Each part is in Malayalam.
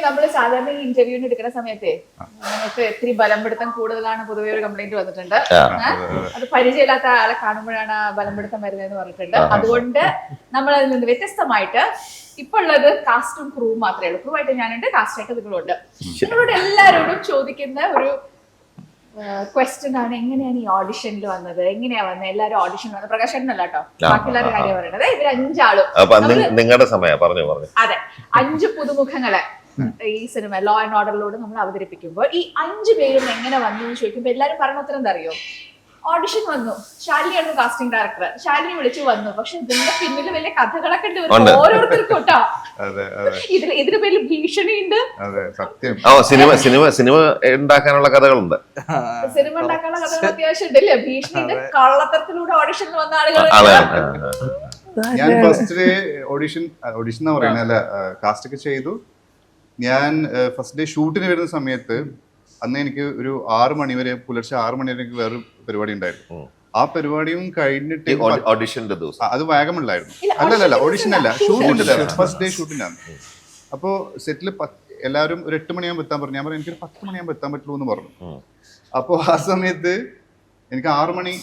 നമ്മൾ സാധാരണ ഈ ഇന്റർവ്യൂവിന് എടുക്കുന്ന സമയത്തെ നമുക്ക് ഇത്തിരി ബലംപിടുത്തം കൂടുതലാണ് പൊതുവെ ഒരു കംപ്ലൈന്റ് വന്നിട്ടുണ്ട്. അത് പരിചയമില്ലാത്ത ആളെ കാണുമ്പോഴാണ് ബലംപിടുത്തം വരുന്നതെന്ന് പറഞ്ഞിട്ടുണ്ട്. അതുകൊണ്ട് നമ്മൾ അതിൽ നിന്ന് വ്യത്യസ്തമായിട്ട് ഇപ്പൊ ഉള്ളത് കാസ്റ്റും ക്രൂ മാത്രമേ ഉള്ളൂ. ക്രൂ ആയിട്ട് ഞാനുണ്ട്, കാസ്റ്റ് ആയിട്ട് നിങ്ങളുണ്ട്. നിങ്ങളോട് എല്ലാവരോടും ചോദിക്കുന്ന ഒരു ക്വസ്റ്റ്യൻ ആണ്, എങ്ങനെയാണ് ഈ ഓഡിഷനിൽ വന്നത്, എങ്ങനെയാ വന്നത്? എല്ലാവരും ഓഡിഷൻ വന്നത് പ്രകാശനല്ല കേട്ടോ, ബാക്കി എല്ലാവരും കാര്യം പറയണത്. ഇവർ 5 ആളും നിങ്ങളുടെ സമയം പറഞ്ഞു. അതെ, 5 പുതുമുഖങ്ങളെ ഈ സിനിമ ലോ ആൻഡ് ഓർഡറിലൂടെ നമ്മൾ അവതരിപ്പിക്കുമ്പോൾ ഈ 5 പേരും എങ്ങനെ വന്നു എന്ന് ചോദിക്കുമ്പോൾ എല്ലാവരും പറഞ്ഞ ഉത്തരം എന്താ അറിയോ? ഓഡിഷൻ വന്നു, ശാലിനിയാണ് കാസ്റ്റിംഗ് ഡയറക്ടർ, ശാലിനി വിളിച്ചു വന്നു. പക്ഷെ ഇതിന്റെ പിന്നിൽ വലിയ കഥകളൊക്കെ ഉണ്ട് ഓരോരുത്തർക്കും കേട്ടോ. ഇതിന് പേരിൽ ഭീഷണിയുണ്ട്. സിനിമ ഉണ്ടാക്കാനുള്ള കഥകളുണ്ട്. സിനിമ ഉണ്ടാക്കാനുള്ള കഥകൾ അത്യാവശ്യം ഉണ്ടല്ലേ? ഭീഷണിയുണ്ട്, കള്ളത്തരത്തിലൂടെ ഓഡിഷനിൽ വന്ന ആളുകൾ. ഞാൻ ഫസ്റ്റ് ഡേ ഓഡിഷൻ എന്ന് പറയുന്നത് കാസ്റ്റ് ഒക്കെ ചെയ്തു. ഞാൻ ഫസ്റ്റ് ഡേ ഷൂട്ടിന് വരുന്ന സമയത്ത് അന്ന് എനിക്ക് ഒരു 6 മണി വരെ, പുലർച്ചെ 6 മണി വരെ എനിക്ക് വേറൊരു പരിപാടി ഉണ്ടായിരുന്നു. ആ പരിപാടിയും കഴിഞ്ഞിട്ട് ഓഡിഷന്റെ ദിവസം അത് വാഗമണിലായിരുന്നു. അല്ലല്ല, ഓഡിഷൻ അല്ല, ഷൂട്ടിന്റെ ഫസ്റ്റ് ഡേ ഷൂട്ടിനാണ്. അപ്പോൾ സെറ്റിൽ എല്ലാവരും ഒരു 8 മണിയാകുമ്പോൾ എത്താൻ പറഞ്ഞു. ഞാൻ പറഞ്ഞു എനിക്കൊരു 10 മണിയാകുമ്പോൾ എത്താൻ പറ്റുള്ളൂ എന്ന് പറഞ്ഞു. അപ്പോൾ ആ സമയത്ത് എനിക്ക് 6 മണി,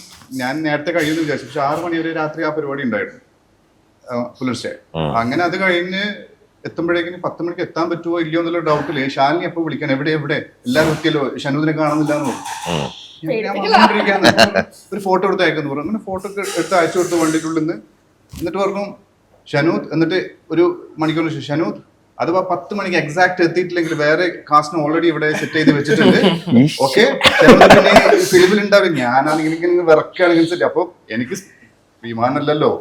ഞാൻ നേരത്തെ കഴിയുമെന്ന് വിചാരിച്ചു. പക്ഷെ 6 മണി വരെ രാത്രി ആ പരിപാടി ഉണ്ടായിരുന്നു പുലർച്ചെ. അങ്ങനെ അത് കഴിഞ്ഞ് എത്തുമ്പോഴേക്കും 10 മണിക്ക് എത്താൻ പറ്റുമോ ഇല്ലയോ എന്നുള്ള ഡൗട്ടില് ശാലിനി എപ്പോ വിളിക്കാൻ, എവിടെ എല്ലാവരും എത്തിയല്ലോ, ഷനൂദിനെ കാണുന്നില്ല എന്ന് പറഞ്ഞു. ഒരു ഫോട്ടോ എടുത്ത് അയക്കുന്നു പറഞ്ഞു. അങ്ങനെ ഫോട്ടോ എടുത്ത് അയച്ചു കൊടുത്തു വണ്ടിക്കുള്ളിൽ നിന്ന്. എന്നിട്ട് പറഞ്ഞു ഷനൂദ്, എന്നിട്ട് ഒരു മണിക്കൂറിന് ശേഷം ഷനൂദ് അഥവാ 10 മണിക്ക് എക്സാക്ട് എത്തിയിട്ടില്ലെങ്കിൽ വേറെ കാസ്റ്റിന് ഓൾറെഡി ഇവിടെ സെറ്റ് ചെയ്ത് വെച്ചിട്ടുണ്ട്, ഓക്കെ പിന്നെ ഫിലിമിൽ ഉണ്ടാവും. ഞാനാണെങ്കിൽ ഇങ്ങനെ വിറക്കാണെങ്കിൽ സെറ്റ്. അപ്പൊ എനിക്ക് വിമാനമല്ലല്ലോ,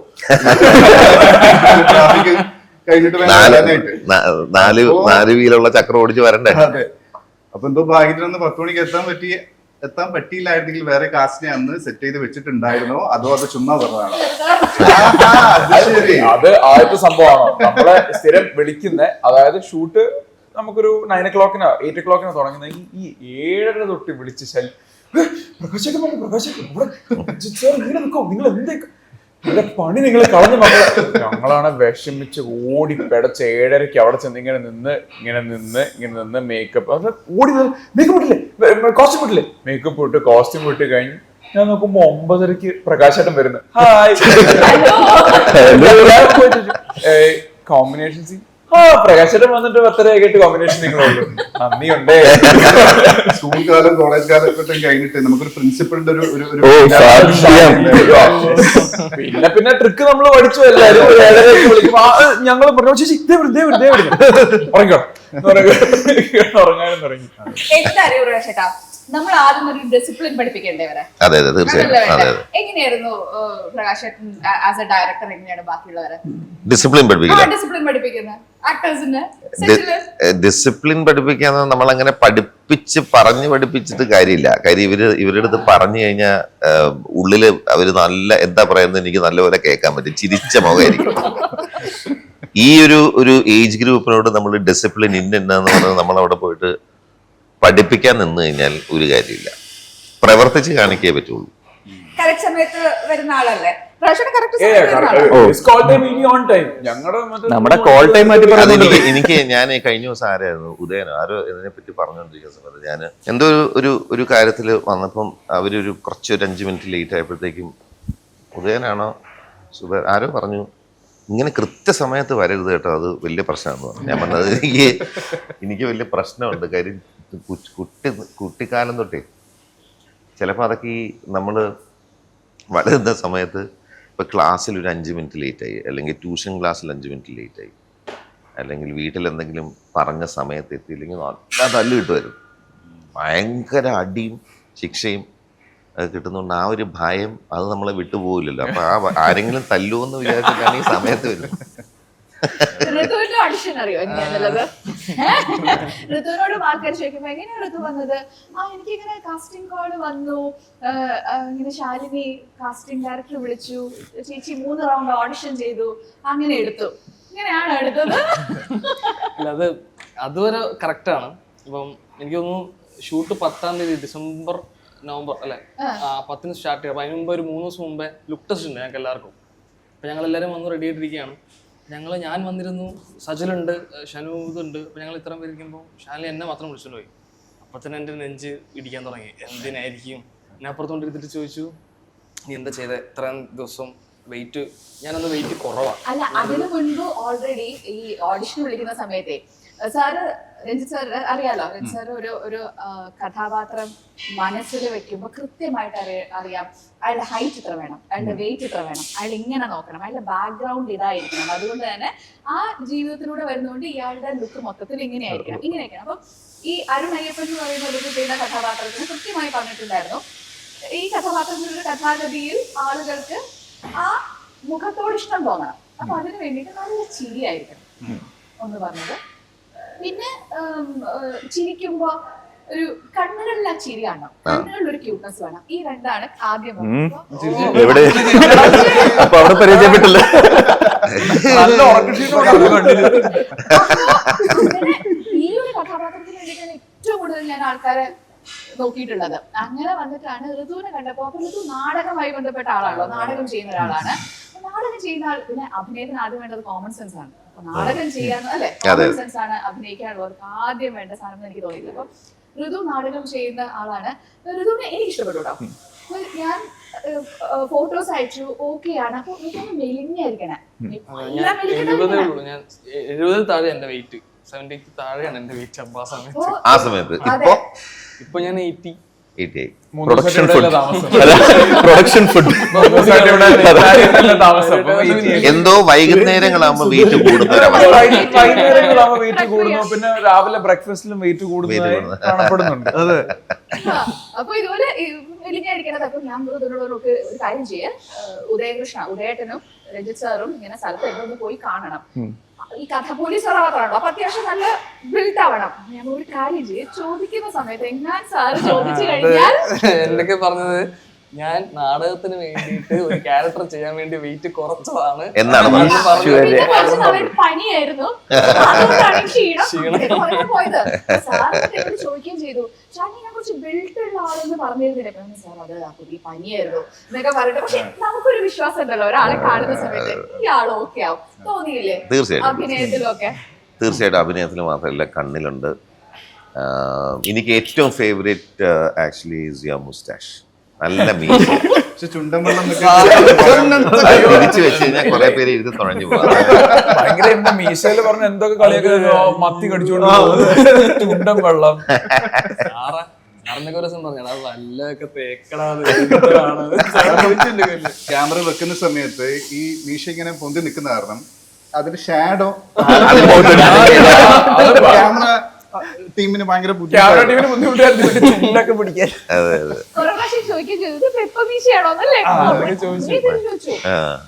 കഴിഞ്ഞിട്ട് 4 വീലുള്ള ചക്രം ഓടിച്ച് വരണ്ടേ. അതെ. അപ്പൊ എന്തോ ഭാഗ്യത്തിനൊന്ന് 10 മണിക്ക് എത്താൻ പറ്റിയില്ലായിരുന്നെങ്കിൽ വേറെ കാസ്റ്റിനെ അന്ന് സെറ്റ് ചെയ്ത് വെച്ചിട്ടുണ്ടായിരുന്നോ അതോ അത് ചുമ്മാ പറഞ്ഞതാണോ? അത് ആദ്യത്തെ സംഭവമാണോ നമ്മളെ സ്ഥിരം വിളിക്കുന്ന? അതായത് ഷൂട്ട് നമുക്കൊരു 9 o'clock 8 o'clock തുടങ്ങുന്ന ഈ 7:30 തൊട്ട് വിളിച്ച് നിങ്ങൾ എന്തേ പണി നിങ്ങൾ കളഞ്ഞ മക്കളെ. ഞങ്ങളാണ് വിഷമിച്ച് ഓടി പെടച്ച് 7:30 അവിടെ ചെന്ന് ഇങ്ങനെ നിന്ന് മേക്കപ്പ് ഓടി മേക്കപ്പ് ഇട്ടില്ലേ, കോസ്റ്റ്യൂം ഇട്ടില്ലേ, മേക്കപ്പ് ഇട്ട് കോസ്റ്റ്യൂം ഇട്ട് കഴിഞ്ഞ് ഞാൻ നോക്കുമ്പോ 9:30 പ്രകാശേട്ടൻ വരുന്നു. Hi combination scene. പ്രകാശേട്ടൻ വന്നിട്ട് 10:30 ആയിട്ട് കോമ്പിനേഷൻ നിങ്ങളുള്ളൂ. നന്ദിയുണ്ടേ. സ്കൂൾ കാലം കോളേജ് കാലഘട്ടം കഴിഞ്ഞിട്ട് നമുക്കൊരു പ്രിൻസിപ്പളിന്റെ പിന്നെ ട്രിക്ക് നമ്മൾ പഠിച്ചു. എല്ലാരും 7:30 വിളിക്കും. ഞങ്ങൾ പറഞ്ഞു ചേച്ചി ഉറങ്ങിക്കോ, ഉറങ്ങാനും തുടങ്ങി. നമ്മൾ ആദ്യം ഒരു ഡിസിപ്ലിൻ പഠിപ്പിക്കേണ്ടേ വരെ? അതെ അതെ തീർച്ചയായും. എങ്ങനെയായിരുന്നു പ്രകാശേട്ടൻ ആസ് എ ഡയറക്ടർ, എങ്ങനെയാണ് ബാക്കിയുള്ളവരെ ഡിസിപ്ലിൻ പഠിപ്പിക്കുന്നത്? ഡിസിപ്ലിൻ പഠിപ്പിക്കാന്ന് നമ്മളങ്ങനെ പഠിപ്പിച്ചിട്ട് കാര്യമില്ല. കാര്യം ഇവരുടെ അടുത്ത് പറഞ്ഞു കഴിഞ്ഞാൽ ഉള്ളില് അവര് നല്ല എന്താ പറയുന്നത് എനിക്ക് നല്ലപോലെ കേൾക്കാൻ പറ്റും. ചിരിച്ച മുഖമായിരിക്കും. ഈ ഒരു ഏജ് ഗ്രൂപ്പിനോട് നമ്മൾ ഡിസിപ്ലിൻ ഇന്നെന്ന് പറഞ്ഞത് നമ്മളവിടെ പോയിട്ട് പഠിപ്പിക്കാൻ നിന്ന് കഴിഞ്ഞാൽ ഒരു കാര്യമില്ല. പ്രവർത്തിച്ച് കാണിക്കേ പറ്റുള്ളൂ. സമയത്ത് വരുന്ന ആളല്ലേ എനിക്ക് ഞാൻ കഴിഞ്ഞ ദിവസം ആരായിരുന്നു ഉദയനോ ആരോ ഇതിനെ പറ്റി പറഞ്ഞുകൊണ്ടിരിക്കുന്ന സമയത്ത് ഞാൻ എന്തോ ഒരു കാര്യത്തിൽ വന്നപ്പം അവരൊരു കുറച്ചൊരു 5 മിനിറ്റ് ലേറ്റ് ആയപ്പോഴത്തേക്കും ഉദയനാണോ ആരോ പറഞ്ഞു ഇങ്ങനെ കൃത്യസമയത്ത് വരരുത് കേട്ടോ, അത് വലിയ പ്രശ്നമാണെന്ന് പറഞ്ഞു. ഞാൻ പറഞ്ഞത് എനിക്ക് വലിയ പ്രശ്നമുണ്ട്. കാര്യം കുട്ടിക്കാലം തൊട്ടേ ചിലപ്പോൾ അതൊക്കെ ഈ നമ്മൾ വളരുന്ന സമയത്ത് ഇപ്പോൾ ക്ലാസ്സിൽ ഒരു 5 മിനിറ്റ് ലേറ്റായി, അല്ലെങ്കിൽ ട്യൂഷൻ ക്ലാസ്സിൽ 5 മിനിറ്റ് ലേറ്റായി, അല്ലെങ്കിൽ വീട്ടിൽ എന്തെങ്കിലും പറഞ്ഞ സമയത്ത് എത്തിയില്ലെങ്കിൽ നല്ല തല്ല് കിട്ടുമായിരുന്നു. ഭയങ്കര അടിയും ശിക്ഷയും അത് കിട്ടുന്നതുകൊണ്ട് ആ ഒരു ഭയം അത് നമ്മളെ വിട്ടുപോകില്ലല്ലോ. അപ്പൊ ആരെങ്കിലും തല്ലുമെന്ന് വിചാരിച്ചിട്ടാണ് ഈ സമയത്ത് വരുന്നത്. ഓഡിഷൻ അറിയോ എങ്ങനെയാണുള്ളത്? ഋതുവിനോട് ആൾക്കാർ ചോദിക്കുമ്പോ എങ്ങനെയാ ഋതു വന്നത്? എനിക്കിങ്ങനെ കാസ്റ്റിംഗ് കോള് വന്നു, ഇങ്ങനെ ശാലിനി കാസ്റ്റിംഗ് ഡയറക്ടർ വിളിച്ചു, ചേച്ചി 3 റൗണ്ട് ഓഡിഷൻ ചെയ്തു, അങ്ങനെ എടുത്തു. ഇങ്ങനെയാണ് എടുത്തത്. അത് അതുവരെ കറക്റ്റാണ്. ഇപ്പം എനിക്ക് തോന്നുന്നു ഷൂട്ട് 10-ാം തീയതി ഡിസംബർ നവംബർ അല്ലെ 10-ന് സ്റ്റാർട്ട് ചെയ്യാം. അതിന് മുമ്പ് ഒരു 3 ദിവസം മുമ്പേ ലുക്ക് ടെസ്റ്റ് ഉണ്ട് ഞങ്ങൾക്ക് എല്ലാവർക്കും. അപ്പം ഞങ്ങളെല്ലാവരും വന്ന് റെഡി ആയിട്ടിരിക്കുകയാണ്. ഞാൻ വന്നിരുന്നു, സജലുണ്ട്, ഷനു ഇതുണ്ട്. അപ്പൊ ഞങ്ങൾ ഇത്രയും പേരിക്കുമ്പോൾ ഷാലിനി എന്നെ മാത്രം വിളിച്ചോണ്ട് പോയി. അപ്പൊ തന്നെ എൻ്റെ നെഞ്ച് ഇടിക്കാൻ തുടങ്ങി. എന്തിനായിരിക്കും? ഞാൻ അപ്പുറത്തോണ്ട് ഇരുത്തിട്ട് ചോദിച്ചു, നീ എന്താ ചെയ്തത്? ഇത്രയും ദിവസം വെയിറ്റ്, ഞാനന്ന് വെയിറ്റ് കുറവാണ്. അല്ല, അതിനു മുൻപ് ഓൾറെഡി ഈ ഓഡിഷൻ വിളിക്കുന്ന സമയത്തെ സാറ്, രഞ്ജിത്ത് സാർ അറിയാലോ, രഞ്ജിത്ത് സാർ ഒരു കഥാപാത്രം മനസ്സിൽ വെക്കുമ്പോൾ കൃത്യമായിട്ട് അറിയാം അയാളുടെ ഹൈറ്റ് ഇത്ര വേണം, അയാളുടെ വെയിറ്റ് ഇത്ര വേണം, അയാൾ ഇങ്ങനെ നോക്കണം, അയാളുടെ ബാക്ക്ഗ്രൗണ്ട് ഇതായിരിക്കണം. അതുകൊണ്ട് തന്നെ ആ ജീവിതത്തിലൂടെ വരുന്നതുകൊണ്ട് ഇയാളുടെ ലുക്ക് മൊത്തത്തിൽ ഇങ്ങനെയായിരിക്കണം. അപ്പം ഈ അരുൺ അയ്യപ്പൻ എന്ന് പറയുന്ന ഒരു ചെയ്യുന്ന കഥാപാത്രത്തിന് കൃത്യമായി പറഞ്ഞിട്ടുണ്ടായിരുന്നു, ഈ കഥാപാത്രത്തിൻ്റെ കഥാഗതിയിൽ ആളുകൾക്ക് ആ മുഖത്തോട് ഇഷ്ടം തോന്നണം. അപ്പൊ അതിന് വേണ്ടിയിട്ട് നല്ല ചിരിയായിരിക്കണം ഒന്ന് പറഞ്ഞത്. പിന്നെ ചിരിക്കുമ്പോ ഒരു കണ്ണുകളിൽ ആ ചിരി കാണണം, കണ്ണുകളിൽ ഒരു ക്യൂട്ട്നെസ് വേണം. ഈ രണ്ടാണ് ആദ്യം എവിടെ അപ്പൊ അവിടെ പരിചയപ്പെട്ടില്ല. ഈ ഒരു കഥാപാത്രത്തിന് വേണ്ടിയിട്ടാണ് ഏറ്റവും കൂടുതൽ ഞാൻ ആൾക്കാരെ നോക്കിയിട്ടുള്ളത്. അങ്ങനെ വന്നിട്ടാണ് ഋതുവിനെ കണ്ടപ്പോ, അപ്പൊ ഋതു നാടകമായി ബന്ധപ്പെട്ട ആളാണല്ലോ, നാടകം ചെയ്യുന്ന ഒരാളാണ്. നാടകം ചെയ്യുന്ന ആൾ, പിന്നെ അഭിനയത്തിന് ആദ്യം വേണ്ടത് കോമൺ സെൻസ് ആണ്. അപ്പൊ നാടകം ചെയ്യാന്ന് അല്ലെ, കോമൺ സെൻസ് ആണ് അഭിനയിക്കാനുള്ളവർക്ക് ആദ്യം വേണ്ട സാധനം എന്ന് എനിക്ക് തോന്നിയില്ല. അപ്പൊ ഋതു നാടകം ചെയ്യുന്ന ആളാണ്. ഋതുവിനെ എനിക്ക് ഇഷ്ടപ്പെട്ടു കേട്ടോ. ഞാൻ ഫോട്ടോസ് അയച്ചു, ഓക്കെ ആണ്. അപ്പൊ ഋതുവിന് മെലിഞ്ഞായിരിക്കണേ, ഞാൻ 70 താഴെ എന്റെ വെയിറ്റ്, 70 താഴെയാണ് എന്റെ വെയിറ്റ്. അപ്പൊ ആ സമയത്ത് ഇപ്പൊ ഞാൻ 80. പ്രൊഡക്ഷൻ ഫുഡ് എന്തോ വൈകുന്നേരങ്ങളാകുമ്പോ വെയിറ്റ് വൈകുന്നേരങ്ങളാകുമ്പോ വെയിറ്റ് കൂടുന്നു, പിന്നെ രാവിലെ ബ്രേക്ക്ഫാസ്റ്റിലും വെയിറ്റ് കൂടുന്നതായി കാണപ്പെടുന്നുണ്ട്. അതെ, അപ്പൊ ഇതുപോലെ മെലിഞ്ഞായിരിക്കണത്. അപ്പൊ ഞാൻ ഇതിനുള്ളവർക്ക് ഒരു കാര്യം ചെയ്യാൻ, ഉദയേട്ടനും രഞ്ജിത്ത് സാറും ഇങ്ങനെ സ്ഥലത്ത് എന്തൊന്ന് പോയി കാണണം. ഈ കഥ പോലീസ് കഥാപാത്രമാണല്ലോ, അപ്പൊ അത്യാവശ്യം നല്ല ബിൽഡ് ആവണം. ഞാൻ ഒരു കാര്യം ചെയ്യും, ചോദിക്കുന്ന സമയത്ത് എങ്ങാൻ സാറ് ചോദിച്ചു കഴിഞ്ഞാൽ എന്നൊക്കെ പറഞ്ഞത്, ഞാൻ നാടകത്തിന് വേണ്ടിയിട്ട് ഒരു ക്യാരക്ടർ ചെയ്യാൻ വേണ്ടി വെയിറ്റ് കുറച്ചതാണ് എന്നാണ് പനിയായിരുന്നു, അതുകൊണ്ടാണ് ക്ഷീണം പോയത്. സാറിനോട് ചോദിക്കുകയും ചെയ്തു, ഷാനിനെ കുറിച്ച് ബിൽഡ് ഉള്ള ആളെന്ന് പറഞ്ഞിരുന്നില്ല. സാർ അത് പുതിയ പനിയായിരുന്നു എന്നൊക്കെ പറഞ്ഞിട്ട്. പക്ഷെ നമുക്കൊരു വിശ്വാസം ഉണ്ടല്ലോ, ഒരാളെ കാണുന്ന സമയത്ത് ഈ ആൾ ഓക്കെ ആവും, തോന്നിയില്ലേ? അഭിനയത്തിലൊക്കെ തീർച്ചയായിട്ടും അഭിനയത്തിൽ മാത്രമല്ല, കണ്ണിലുണ്ട്. എനിക്ക് ഏറ്റവും favourite actually is your moustache. നല്ല മീശ, ചുണ്ടൻ വെള്ളം തിരിച്ചു വെച്ച് കഴിഞ്ഞാൽ കുറെ പേര് ഇരുന്ന് തുഴഞ്ഞു പോകാം. ഭയങ്കര മീശയില് പറഞ്ഞ എന്തൊക്കെ കളിയൊക്കെ മത്തി കടിച്ചോണ്ട് ചുണ്ടൻ വെള്ളം. ക്യാമറ വെക്കുന്ന സമയത്ത് ഈ മീശ ഇങ്ങനെ പൊന്തി നിൽക്കുന്ന കാരണം അതിന്റെ ഷാഡോ ക്യാമറ ടീമിന് ഭയങ്കര ചുണ്ടൊക്കെ പിടിക്കാൻ.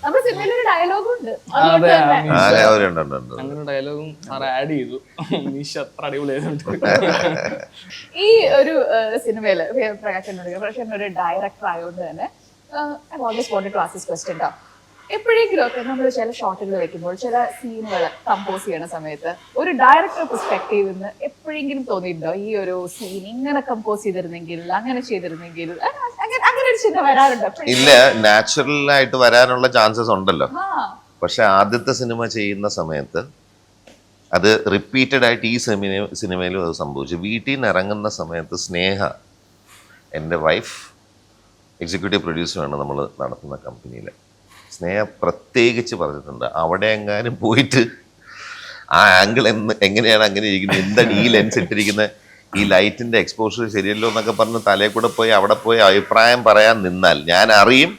അങ്ങനെ ഡയലോഗും ആഡ് ചെയ്തു. അത്ര അടിപൊളിയായിട്ടുണ്ട്. ഈ ഒരു സിനിമയില് പ്രകാശൻ ഒരു ഡയറക്ടർ ആയതുകൊണ്ട് തന്നെ always wanted to ask this question ട്ടോ. എപ്പോഴെങ്കിലും ഒക്കെ നമ്മൾ ചില ഷോട്ടുകൾ വെക്കുമ്പോൾ, ചില സീനുകൾ കമ്പോസ് ചെയ്യണ സമയത്ത് ഒരു ഡയറക്ടർ പെർസ്പെക്റ്റീവ് നിന്ന് എപ്പോഴെങ്കിലും തോന്നിയിട്ടുണ്ടോ ഈ ഒരു സീൻ ഇങ്ങനെ കമ്പോസ് ചെയ്തിരുന്നെങ്കിൽ, അങ്ങനെ ചെയ്തിരുന്നെങ്കിൽ, അങ്ങനെ ഒരു ചിന്ത വരാറുണ്ടോ? ഇല്ല, നാച്ചുറൽ ആയിട്ട് വരാനുള്ള ചാൻസസ് ഉണ്ടല്ലോ. പക്ഷെ ആദ്യത്തെ സിനിമ ചെയ്യുന്ന സമയത്ത് അത് റിപ്പീറ്റഡ് ആയിട്ട് ഈ സിനിമയിലും അത് സംഭവിച്ചു. വീട്ടിൽ നിന്ന് ഇറങ്ങുന്ന സമയത്ത് സ്നേഹ, എൻ്റെ വൈഫ്, എക്സിക്യൂട്ടീവ് പ്രൊഡ്യൂസറാണ് നമ്മൾ നടത്തുന്ന കമ്പനിയിൽ. സ്നേഹ പ്രത്യേകിച്ച് പറഞ്ഞിട്ടുണ്ട്, അവിടെ എങ്ങാനും പോയിട്ട് ആ ആംഗിൾ എങ്ങനെയാണ് അങ്ങനെ ഇരിക്കുന്നത്, എന്താണ് ഈ ലെൻസ് ഇട്ടിരിക്കുന്നത്, ഈ ലൈറ്റിന്റെ എക്സ്പോഷർ ശരിയല്ലോ എന്നൊക്കെ പറഞ്ഞ് തലയിൽ കൂടെ പോയി അവിടെ പോയി അഭിപ്രായം പറയാൻ നിന്നാൽ ഞാൻ അറിയും.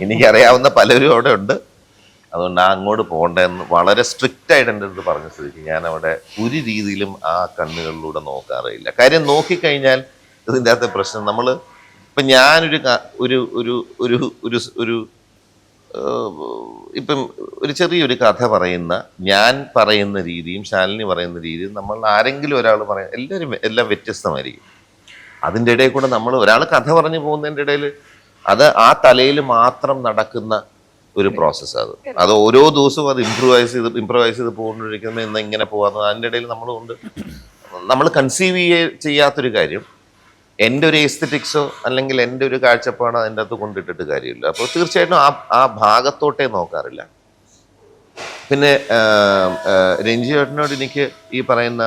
എനിക്കറിയാവുന്ന പലരും അവിടെ ഉണ്ട്, അതുകൊണ്ട് അങ്ങോട്ട് പോകണ്ടെന്ന് വളരെ സ്ട്രിക്റ്റ് ആയിട്ട് എൻ്റെ അടുത്ത് പറഞ്ഞ സ്ഥിതിക്ക് ഞാൻ അവിടെ ഒരു രീതിയിലും ആ കണ്ണുകളിലൂടെ നോക്കാറില്ല. കാര്യം നോക്കിക്കഴിഞ്ഞാൽ ഇതിൻ്റെ അകത്തെ പ്രശ്നം, നമ്മൾ ഇപ്പം ഞാനൊരു ഒരു ഇപ്പം ഒരു ചെറിയൊരു കഥ പറയുന്ന, ഞാൻ പറയുന്ന രീതിയും ശാലിനി പറയുന്ന രീതിയും നമ്മൾ ആരെങ്കിലും ഒരാൾ പറയാം, എല്ലാം വ്യത്യസ്തമായിരിക്കും. അതിൻ്റെ ഇടയിൽ കൂടെ നമ്മൾ ഒരാൾ കഥ പറഞ്ഞു പോകുന്നതിൻ്റെ ഇടയിൽ അത് ആ തലയിൽ മാത്രം നടക്കുന്ന ഒരു പ്രോസസ്സാണ്. അത് ഓരോ ദിവസവും അത് ഇംപ്രൂവൈസ് ചെയ്ത് പോകുന്നിരിക്കുന്നത് ഇന്ന് ഇങ്ങനെ പോകാമെന്ന്. അതിൻ്റെ ഇടയിൽ നമ്മൾ കൺസീവ് ചെയ്യാത്തൊരു കാര്യം എൻ്റെ ഒരു എസ്തെറ്റിക്സോ അല്ലെങ്കിൽ എൻ്റെ ഒരു കാഴ്ചപ്പാടോ അതിൻ്റെ അകത്ത് കൊണ്ടിട്ടിട്ട് കാര്യമില്ല. അപ്പോൾ തീർച്ചയായിട്ടും ആ ഭാഗത്തോട്ടേ നോക്കാറില്ല. പിന്നെ രഞ്ജി ചേട്ടനോട് എനിക്ക് ഈ പറയുന്ന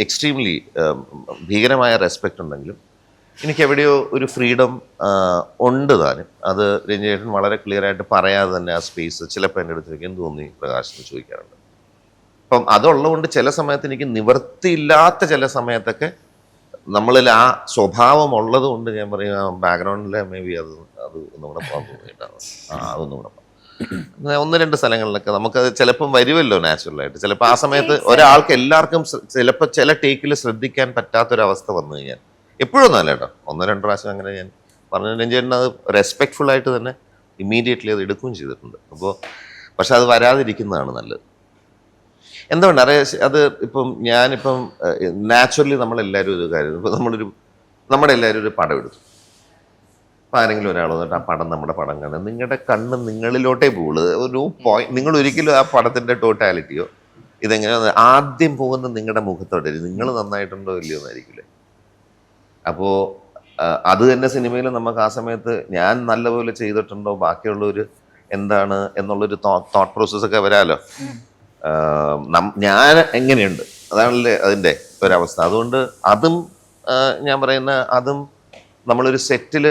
എക്സ്ട്രീംലി ഭീകരമായ റെസ്പെക്റ്റ് ഉണ്ടെങ്കിലും എനിക്ക് എവിടെയോ ഒരു ഫ്രീഡം ഉണ്ട് താനും. അത് രഞ്ജി ചേട്ടൻ വളരെ ക്ലിയർ ആയിട്ട് പറയാതെ തന്നെ ആ സ്പേസ് ചിലപ്പോൾ എൻ്റെ അടുത്ത് എന്ത് തോന്നി പ്രകാശ് എന്ന് ചോദിക്കാറുണ്ട്. അപ്പം അതുള്ളതുകൊണ്ട് ചില സമയത്ത് എനിക്ക് നിവൃത്തിയില്ലാത്ത ചില സമയത്തൊക്കെ നമ്മളിൽ ആ സ്വഭാവം ഉള്ളത് കൊണ്ട് ഞാൻ പറയും ബാക്ക്ഗ്രൗണ്ടിലെ മേ ബി അത് ഒന്നും കൂടെ പോകാൻ തോന്നിയിട്ടാണ്. അതൊന്നും കൂടെ ഒന്ന് രണ്ട് സ്ഥലങ്ങളിലൊക്കെ നമുക്കത് ചിലപ്പം വരുമല്ലോ നാച്ചുറലായിട്ട്. ചിലപ്പോൾ ആ സമയത്ത് ഒരാൾക്ക് എല്ലാവർക്കും ചിലപ്പോൾ ചില ടേക്കിൽ ശ്രദ്ധിക്കാൻ പറ്റാത്തൊരവസ്ഥ വന്നു കഴിഞ്ഞാൽ എപ്പോഴും അല്ല കേട്ടോ, 1-2 പ്രാവശ്യം അങ്ങനെ ഞാൻ പറഞ്ഞു. രഞ്ജേട്ടൻ അത് റെസ്പെക്ട്ഫുൾ ആയിട്ട് തന്നെ ഇമ്മീഡിയറ്റ്ലി അത് എടുക്കുകയും ചെയ്തിട്ടുണ്ട്. അപ്പോൾ പക്ഷെ അത് വരാതിരിക്കുന്നതാണ് നല്ലത്. എന്തുകൊണ്ട് അത് ഇപ്പം ഞാനിപ്പം നാച്ചുറലി നമ്മളെല്ലാവരും ഒരു കാര്യം, ഇപ്പം നമ്മുടെ എല്ലാവരും ഒരു പടം എടുത്തു. അപ്പം ആരെങ്കിലും ഒരാൾ വന്നിട്ട് ആ പടം നമ്മുടെ പടം കാണുക, നിങ്ങളുടെ കണ്ണ് നിങ്ങളിലോട്ടേ പോകുള്ളൂ. ഒരു പോയിന്റ് നിങ്ങൾ ഒരിക്കലും ആ പടത്തിൻ്റെ ടോട്ടാലിറ്റിയോ ഇതെങ്ങനെ ആദ്യം പോകുന്നത് നിങ്ങളുടെ മുഖത്തോട്ട് നിങ്ങൾ നന്നായിട്ടുണ്ടോ ഇല്ലയോ എന്നായിരിക്കില്ലേ. അപ്പോൾ അത് തന്നെ സിനിമയിൽ നമുക്ക് ആ സമയത്ത് ഞാൻ നല്ലപോലെ ചെയ്തിട്ടുണ്ടോ ബാക്കിയുള്ളവർ എന്താണ് എന്നുള്ളൊരു തോട്ട് പ്രോസസ്സൊക്കെ വരാമല്ലോ. ഞാൻ എങ്ങനെയുണ്ട് അതാണല്ലേ അതിൻ്റെ ഒരവസ്ഥ. അതുകൊണ്ട് അതും ഞാൻ പറയുന്ന അതും നമ്മളൊരു സെറ്റിൽ